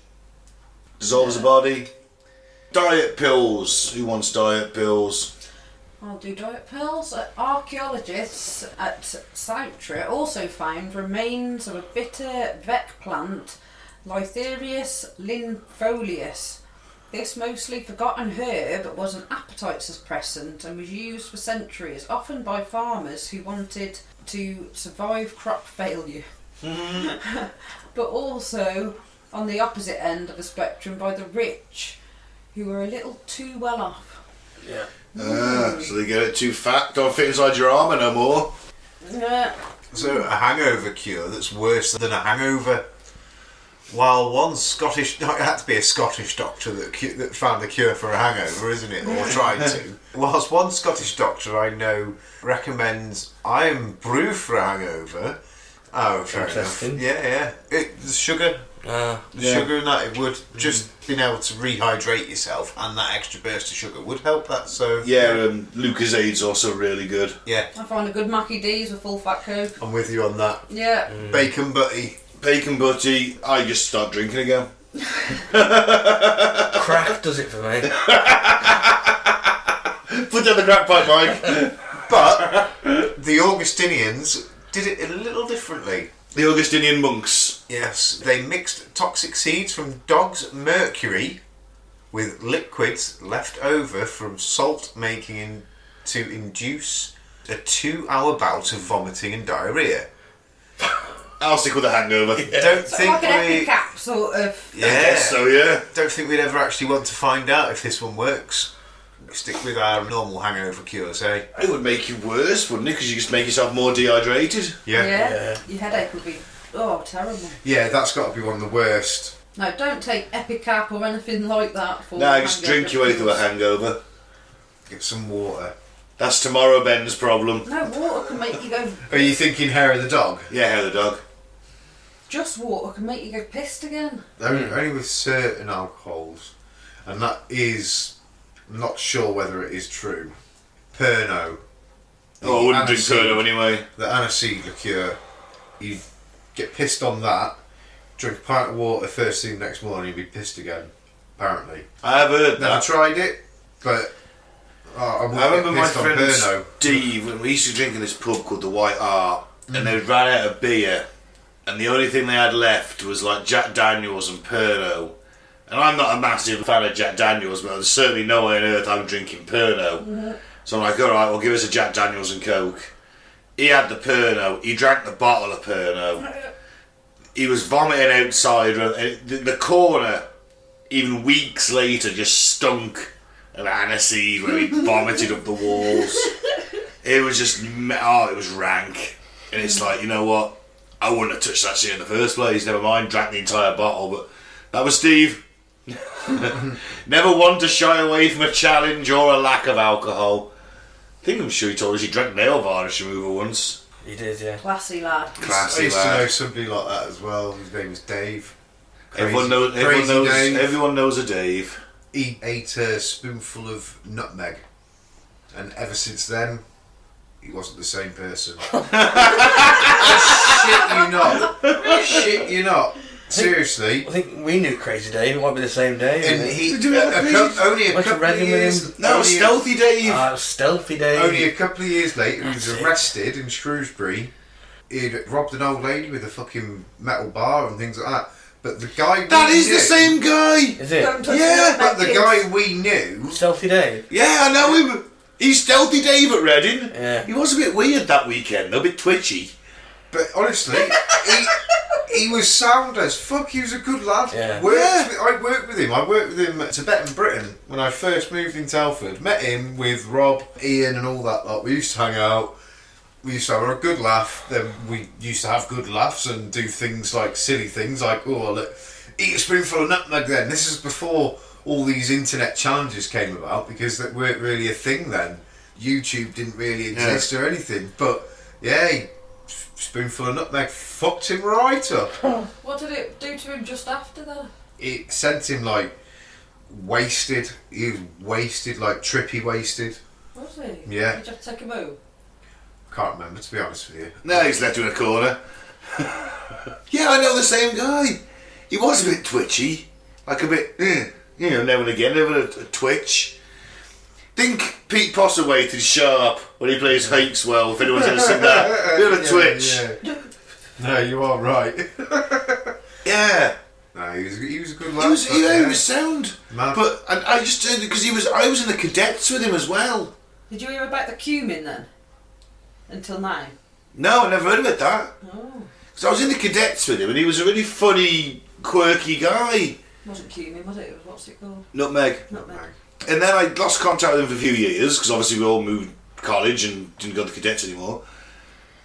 Speaker 1: Dissolves the body. Diet pills. Who wants diet pills?
Speaker 3: I'll do diet pills. Archaeologists at Sautra also found remains of a bitter vec plant, Lytherius lynfolius. This mostly forgotten herb was an appetite suppressant and was used for centuries, often by farmers who wanted to survive crop failure. But also, on the opposite end of the spectrum, by the rich, who were a little too well off.
Speaker 2: Yeah.
Speaker 1: So they get it too fat, don't fit inside your armour no more.
Speaker 3: Yeah.
Speaker 4: So a hangover cure that's worse than a hangover. While one Scottish, it had to be a Scottish doctor that found the cure for a hangover, isn't it? Or tried to. Whilst one Scottish doctor I know recommends iron brew for a hangover. Oh, fair enough. Yeah. The sugar. Sugar and that, it would just being able to rehydrate yourself, and that extra burst of sugar would help that. So
Speaker 1: Lucozade also really good.
Speaker 4: Yeah,
Speaker 3: I find a good Mackie D's with full fat Coke.
Speaker 4: I'm with you on that.
Speaker 3: Yeah.
Speaker 4: Bacon butty.
Speaker 1: Bacon butty, I just start drinking again.
Speaker 2: Crack does it for me.
Speaker 1: Put down the crack pipe, Mike.
Speaker 4: But the Augustinians did it a little differently.
Speaker 1: The Augustinian monks.
Speaker 4: Yes, they mixed toxic seeds from dog's mercury with liquids left over from salt making to induce a 2-hour bout of vomiting and diarrhea.
Speaker 1: I'll stick with a hangover.
Speaker 4: Yeah. Don't
Speaker 3: So
Speaker 4: think
Speaker 3: like an
Speaker 4: we.
Speaker 3: Epicap sort of.
Speaker 4: Yeah.
Speaker 1: I guess so, yeah.
Speaker 4: Don't think we'd ever actually want to find out if this one works. Stick with our normal hangover cures, eh?
Speaker 1: It would make you worse, wouldn't it? Because you just make yourself more dehydrated.
Speaker 3: Yeah. Your headache would be terrible.
Speaker 4: Yeah, that's got to be one of the worst.
Speaker 3: No, don't take Epicap or anything like that for.
Speaker 1: No, just drink your way through a hangover.
Speaker 4: Get some water.
Speaker 1: That's tomorrow Ben's problem.
Speaker 3: No, water can make you go.
Speaker 4: Are you thinking hair of the dog?
Speaker 1: Yeah, hair of the dog.
Speaker 3: Just water can make you go pissed again.
Speaker 4: Only with certain alcohols, and that is, I'm not sure whether it is true. Pernod.
Speaker 1: Oh, I wouldn't drink Pernod anyway.
Speaker 4: The aniseed liqueur, you get pissed on that, drink a pint of water first thing next morning, you'd be pissed again, apparently.
Speaker 1: I have heard
Speaker 4: Never
Speaker 1: that.
Speaker 4: tried it, but I
Speaker 1: remember my
Speaker 4: pissed on
Speaker 1: friend
Speaker 4: Pernod.
Speaker 1: Steve, when we used to drink in this pub called the White Hart, and they ran out of beer, and the only thing they had left was like Jack Daniels and Pernod. And I'm not a massive fan of Jack Daniels, but there's certainly no way on earth I'm drinking Pernod.
Speaker 3: Mm-hmm.
Speaker 1: So I'm like, alright, well give us a Jack Daniels and Coke. He had the Pernod, he drank the bottle of Pernod. He was vomiting outside, the corner, even weeks later, just stunk of aniseed where he vomited up the walls. It was just, it was rank. And it's like, you know what? I wouldn't have touched that shit in the first place. Never mind, drank the entire bottle. But that was Steve. Never one to shy away from a challenge or a lack of alcohol. I'm sure he told us he drank nail varnish remover once.
Speaker 2: He did, yeah.
Speaker 3: Classy lad.
Speaker 1: Classy
Speaker 4: I used
Speaker 1: lad.
Speaker 4: to know somebody like that as well. His name was Dave.
Speaker 1: Everyone knows
Speaker 4: Dave.
Speaker 1: everyone knows a Dave.
Speaker 4: He ate a spoonful of nutmeg, and ever since then, he wasn't the same person. Shit you not. Seriously.
Speaker 2: I think we knew Crazy Dave. It might be the same Dave.
Speaker 4: And he
Speaker 1: Did you have a
Speaker 4: only a
Speaker 2: Went to
Speaker 4: couple of
Speaker 2: Reading with
Speaker 4: years.
Speaker 2: him?
Speaker 1: No, Stealthy Dave.
Speaker 2: Stealthy Dave.
Speaker 4: Only a couple of years later, he was
Speaker 2: That's it.
Speaker 4: arrested in Shrewsbury. He'd robbed an old lady with a fucking metal bar and things like that. But the guy
Speaker 1: That
Speaker 4: we
Speaker 1: is
Speaker 4: knew,
Speaker 1: the same guy.
Speaker 2: Is it?
Speaker 3: Don't touch
Speaker 1: Yeah,
Speaker 4: But the
Speaker 3: kids.
Speaker 4: guy we knew.
Speaker 2: Stealthy Dave.
Speaker 1: Yeah, I know him. He's Stealthy Dave at Reading.
Speaker 2: Yeah.
Speaker 1: He was a bit weird that weekend, though, a bit twitchy.
Speaker 4: But honestly, he was sound as fuck. He was a good lad.
Speaker 2: Yeah.
Speaker 4: I worked with him. I worked with him to Tibetan Britain when I first moved into Telford. Met him with Rob, Ian, and all that lot. We used to hang out. We used to have a good laugh. Then we used to have good laughs and do things like silly things like, eat a spoonful of nutmeg. Then this is before all these internet challenges came about because that weren't really a thing then. YouTube didn't really exist or anything. But yeah. Spoonful of nutmeg fucked him right up.
Speaker 3: What did it do to him just after that?
Speaker 4: It sent him like wasted. He was wasted, like trippy wasted.
Speaker 3: Was he?
Speaker 4: Yeah.
Speaker 3: Did you have to take him home?
Speaker 4: Can't remember, to be honest with you.
Speaker 1: No, he's left in a corner. Yeah, I know the same guy. He was a bit twitchy. Like a bit, now and again, a twitch. Think Pete Postlethwaite is sharp when he plays Hakes well, if anyone's ever seen that. Bit of a twitch.
Speaker 4: Yeah. No, you are right.
Speaker 1: Yeah.
Speaker 4: No, he was a good
Speaker 1: He
Speaker 4: lad.
Speaker 1: was sound.
Speaker 4: Man.
Speaker 1: But I just, because I was in the cadets with him as well.
Speaker 3: Did you hear about the cumin then? Until now?
Speaker 1: No, I never heard about that.
Speaker 3: Oh.
Speaker 1: Because I was in the cadets with him and he was a really funny, quirky guy.
Speaker 3: It wasn't cumin, was it? It was, what's it called?
Speaker 1: Nutmeg.
Speaker 3: Nutmeg.
Speaker 1: And then I lost contact with him for a few years because obviously we all moved college and didn't go to the cadets anymore.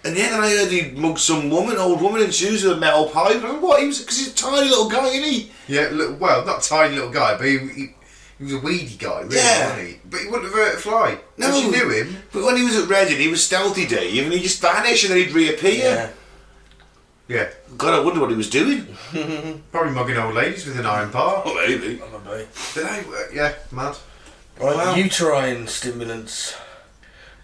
Speaker 1: And yeah, then I heard he mugged some old woman in shoes with a metal pipe. I don't know what, because he's a tiny little guy, isn't he?
Speaker 4: Yeah, well, not a tiny little guy, but he was a weedy guy, really, wasn't he? But he wouldn't have hurt a fly.
Speaker 1: No.
Speaker 4: Because you knew him.
Speaker 1: But when he was at Reading, he was stealthy Dave, and he'd just vanish and then he'd reappear.
Speaker 4: Yeah.
Speaker 1: God, I wonder what he was doing.
Speaker 4: Probably mugging old ladies with an iron bar.
Speaker 1: Oh, maybe.
Speaker 2: Probably.
Speaker 4: Did they? Yeah, mad.
Speaker 2: Right,
Speaker 1: Wow.
Speaker 2: uterine stimulants.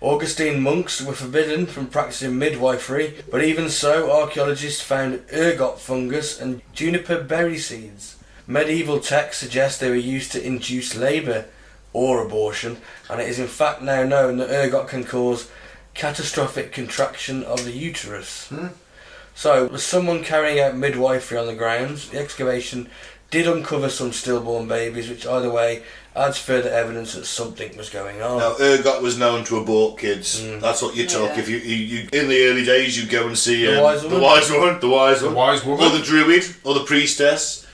Speaker 2: Augustine monks were forbidden from practicing midwifery, but even so, archaeologists found ergot fungus and juniper berry seeds. Medieval texts suggest they were used to induce labour or abortion, and it is in fact now known that ergot can cause catastrophic contraction of the uterus. So, was someone carrying out midwifery on the grounds? The excavation did uncover some stillborn babies, which either way adds further evidence that something was going on.
Speaker 1: Now, ergot was known to abort kids. That's what you took.
Speaker 3: Yeah.
Speaker 1: If you in the early days, you go and see
Speaker 2: The wise woman?
Speaker 1: the wise one,
Speaker 4: The wise woman.
Speaker 1: or the druid, or the priestess,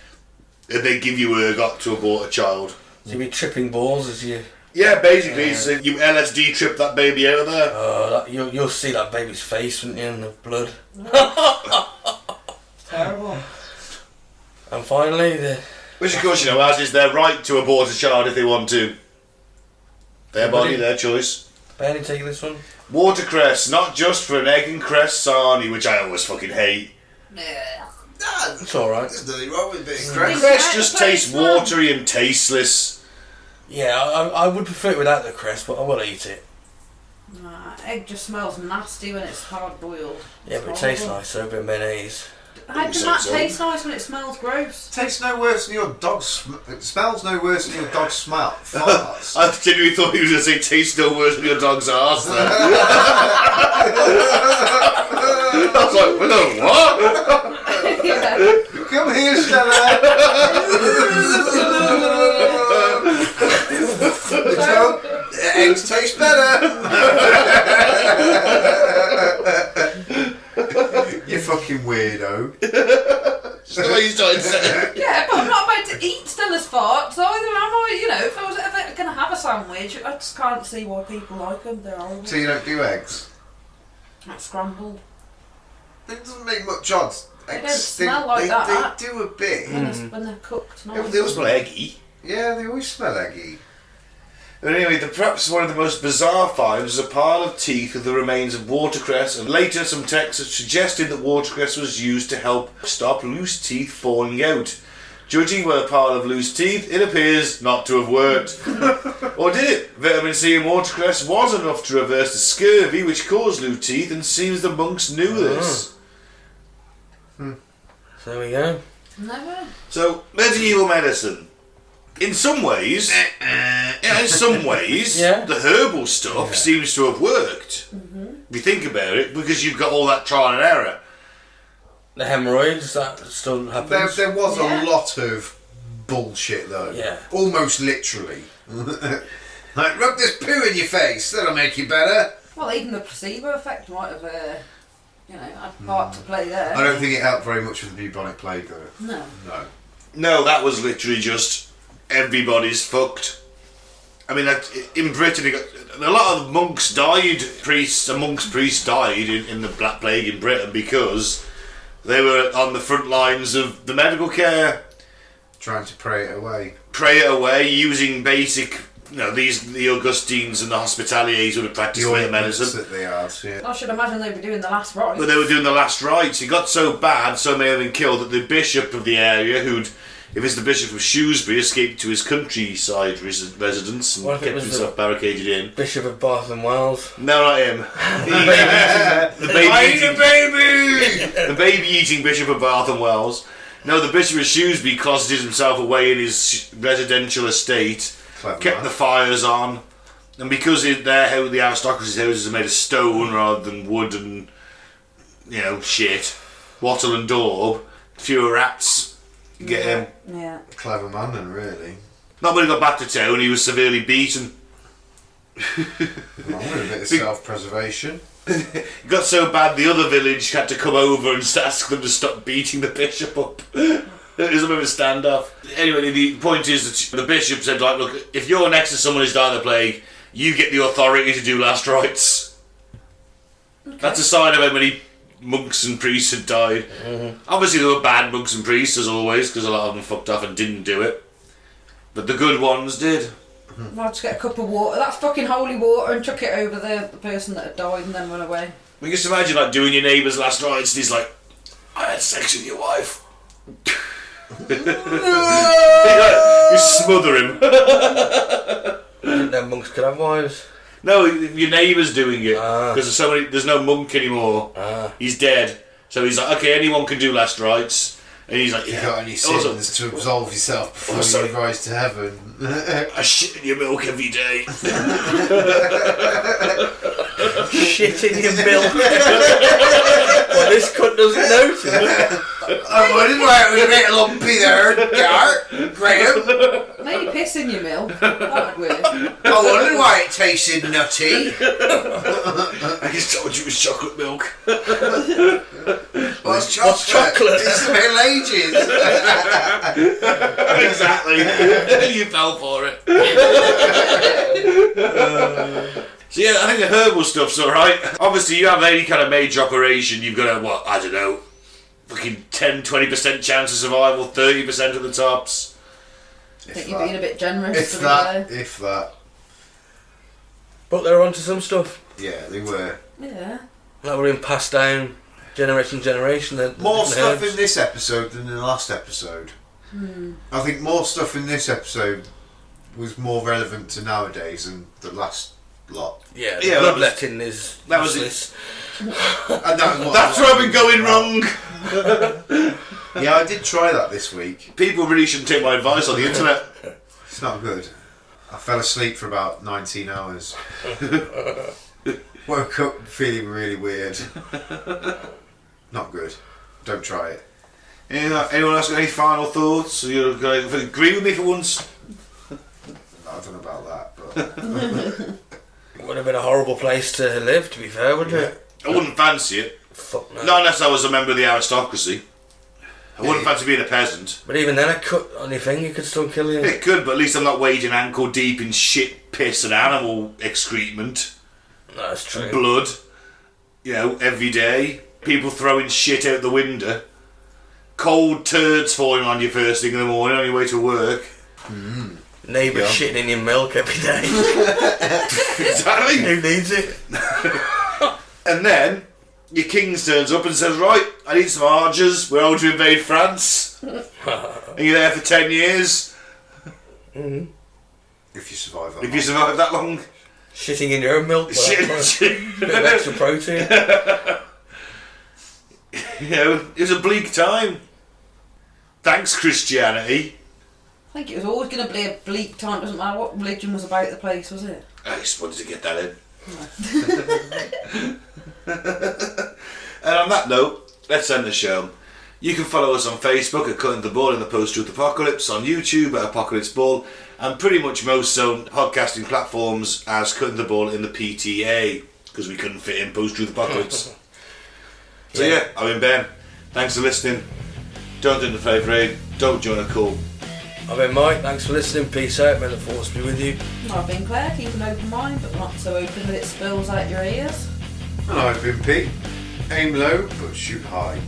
Speaker 1: and they give you ergot to abort a child.
Speaker 2: So you'd be tripping balls as you...
Speaker 1: Yeah, basically, so you LSD trip that baby out of there.
Speaker 2: You'll see that baby's face, wouldn't you, in the blood.
Speaker 3: Terrible.
Speaker 2: And finally, the...
Speaker 1: Which, of course, as is their right to abort a child if they want to. Their body, their choice.
Speaker 2: Benny, take this one.
Speaker 1: Watercress, not just for an egg and cress sarnie, which I always fucking hate.
Speaker 3: Yeah.
Speaker 2: It's alright.
Speaker 4: There's nothing wrong with a bit of cress.
Speaker 1: Cress just tastes watery and tasteless.
Speaker 2: Yeah, I would prefer it without the crest, but I will eat it.
Speaker 3: Nah, egg just smells nasty when it's hard boiled.
Speaker 2: Yeah, but it tastes nice, so a bit of mayonnaise.
Speaker 3: How does that taste nice when it smells gross?
Speaker 4: Tastes no worse than your dog's... It smells no worse than your dog's smell. Farts.
Speaker 1: I genuinely thought he was going to say tastes no worse than your dog's arse there. I was like, what?
Speaker 3: Yeah.
Speaker 4: Come here, Stella. Eggs taste better. You fucking weirdo.
Speaker 1: That's the way he's trying to say it.
Speaker 3: Yeah, but I'm not about to eat Stella's farts either, am I? If I was ever going to have a sandwich, I just can't see why people like them. They're horrible.
Speaker 4: So you don't do eggs?
Speaker 3: Like scrambled.
Speaker 4: It doesn't make much odds.
Speaker 3: They don't smell like that.
Speaker 4: They do a bit.
Speaker 3: When they're cooked.
Speaker 1: Yeah,
Speaker 3: Nice.
Speaker 1: but they all smell eggy.
Speaker 4: Yeah, they always smell eggy.
Speaker 1: But anyway, perhaps one of the most bizarre finds was a pile of teeth with the remains of watercress, and later some texts suggested that watercress was used to help stop loose teeth falling out. Judging by the pile of loose teeth, it appears not to have worked. Or did it? Vitamin C in watercress was enough to reverse the scurvy which caused loose teeth, and seems the monks knew this.
Speaker 2: So there we go.
Speaker 3: Never.
Speaker 1: So, medieval medicine. In some ways,
Speaker 2: Yeah.
Speaker 1: the herbal stuff seems to have worked. If you think about it, because you've got all that trial and error.
Speaker 2: The hemorrhoids, that still happens.
Speaker 4: There was
Speaker 3: Yeah.
Speaker 4: a lot of bullshit though.
Speaker 2: Yeah.
Speaker 4: Almost literally. Like, rub this poo in your face, that'll make you better.
Speaker 3: Well, even the placebo effect might have, had part to play there.
Speaker 4: I don't think it helped very much with the bubonic plague though.
Speaker 3: No.
Speaker 4: No.
Speaker 1: No, that was literally just everybody's fucked. I mean, in Britain, a lot of monks died, priests died in the Black Plague in Britain because they were on the front lines of the medical care.
Speaker 4: Trying to pray it away.
Speaker 1: Pray it away using basic, the Augustines and the Hospitaliers would have practiced
Speaker 4: The
Speaker 1: their
Speaker 4: ointments
Speaker 1: medicine.
Speaker 4: that they had, yeah.
Speaker 3: I should imagine they'd be doing the last rites.
Speaker 1: But they were doing the last rites. It got so bad, so many of them killed, that the bishop of the area, if it's the Bishop of Shrewsbury, escaped to his countryside residence and
Speaker 2: What if it
Speaker 1: kept
Speaker 2: was
Speaker 1: himself barricaded in.
Speaker 2: Bishop of Bath and Wells.
Speaker 1: No, not him. The baby eating Bishop of Bath and Wells. No, the Bishop of Shrewsbury closeted himself away in his residential estate,
Speaker 4: Clever
Speaker 1: kept
Speaker 4: man.
Speaker 1: the fires on, and because the aristocracy's houses are made of stone rather than wood and shit, wattle and daub, fewer rats. Get him.
Speaker 3: Yeah.
Speaker 4: Clever man then, really.
Speaker 1: Not when he got back to town, he was severely beaten.
Speaker 4: Well, a bit of self-preservation.
Speaker 1: It got so bad the other village had to come over and ask them to stop beating the bishop up. It was a bit of a standoff. Anyway, the point is that the bishop said, like, look, if you're next to someone who's died of the plague, you get the authority to do last rites. That's a sign of how many monks and priests had died. Obviously there were bad monks and priests as always, because a lot of them fucked off and didn't do it. But the good ones did.
Speaker 3: I'll just get a cup of water. That's fucking holy water, and chuck it over the person that had died and then run away.
Speaker 1: We just imagine like doing your neighbour's last rites and he's like, I had sex with your wife. You smother him.
Speaker 2: Them monks could have wives.
Speaker 1: No, your neighbour's doing it because there's no monk anymore. He's dead, so he's like, okay, anyone can do last rites, and he's like,
Speaker 4: You got any sins to absolve yourself before you rise to heaven?
Speaker 1: I shit in your milk every day.
Speaker 2: Shit in your milk. Well, this cunt doesn't notice.
Speaker 4: I wondered why it was a bit lumpy there, Graham.
Speaker 3: Maybe piss in your milk. That would work.
Speaker 4: I wondered why it tasted nutty.
Speaker 1: I just told you it was chocolate milk.
Speaker 4: What's chocolate? It's the Middle Ages.
Speaker 1: Exactly. You fell for it. So yeah, I think the herbal stuff's alright. Obviously, you have any kind of major operation, you've got a, I don't know, fucking 10-20% chance of survival, 30% of the tops.
Speaker 3: I think you're being a bit generous.
Speaker 4: If that.
Speaker 2: But they're onto some stuff.
Speaker 4: Yeah, they were.
Speaker 3: Yeah.
Speaker 2: That were being passed down generation to generation.
Speaker 4: More stuff in this episode than in the last episode. I think more stuff in this episode was more relevant to nowadays than the last lot.
Speaker 2: Yeah,
Speaker 1: Yeah,
Speaker 2: bloodletting is
Speaker 1: that was
Speaker 2: useless.
Speaker 4: And that's
Speaker 1: where I've been going wrong.
Speaker 4: Yeah, I did try that this week.
Speaker 1: People really shouldn't take my advice on the internet.
Speaker 4: It's not good. I fell asleep for about 19 hours. Woke up feeling really weird. Not good. Don't try it.
Speaker 1: Anyone else got any final thoughts? You're going to agree with me for once?
Speaker 4: I don't know about that, but
Speaker 2: It would have been a horrible place to live, to be fair, wouldn't it?
Speaker 1: I wouldn't fancy it.
Speaker 2: Fuck no.
Speaker 1: Not unless I was a member of the aristocracy. I wouldn't fancy being a peasant.
Speaker 2: But even then, a cut on your finger could still kill you.
Speaker 1: It could, but at least I'm not wading ankle deep in shit, piss and animal excrement.
Speaker 2: No, that's true.
Speaker 1: And blood. You know, every day. People throwing shit out the window. Cold turds falling on you first thing in the morning on your way to work.
Speaker 2: Neighbour shitting in your milk every day.
Speaker 1: Exactly.
Speaker 2: Who needs it?
Speaker 1: And then your king turns up and says, right, I need some archers, we're going to invade France. And you're there for 10 years.
Speaker 4: if you survive that
Speaker 1: If you survive that long.
Speaker 2: Shitting in your own milk. Well, that's a bit of extra protein.
Speaker 1: You know, it was a bleak time. Thanks, Christianity.
Speaker 3: I think it was always going to be a bleak time. It doesn't matter what religion was about the place, was it?
Speaker 1: I just wanted to get that in. And on that note, let's end the show. You can follow us on Facebook at Cutting the Ball in the Post-Truth Apocalypse, on YouTube at Apocalypse Ball, and pretty much most podcasting platforms as Cutting the Ball in the PTA, because we couldn't fit in Post-Truth Apocalypse. So yeah, I've been Ben. Thanks for listening. Don't do the favour, don't join a cult.
Speaker 2: I've been Mike, thanks for listening, peace out, may the force be with you.
Speaker 3: I've been Claire, keep an open mind, but not so open that it spills out your ears.
Speaker 4: And I've been Pete. Aim low, but shoot high.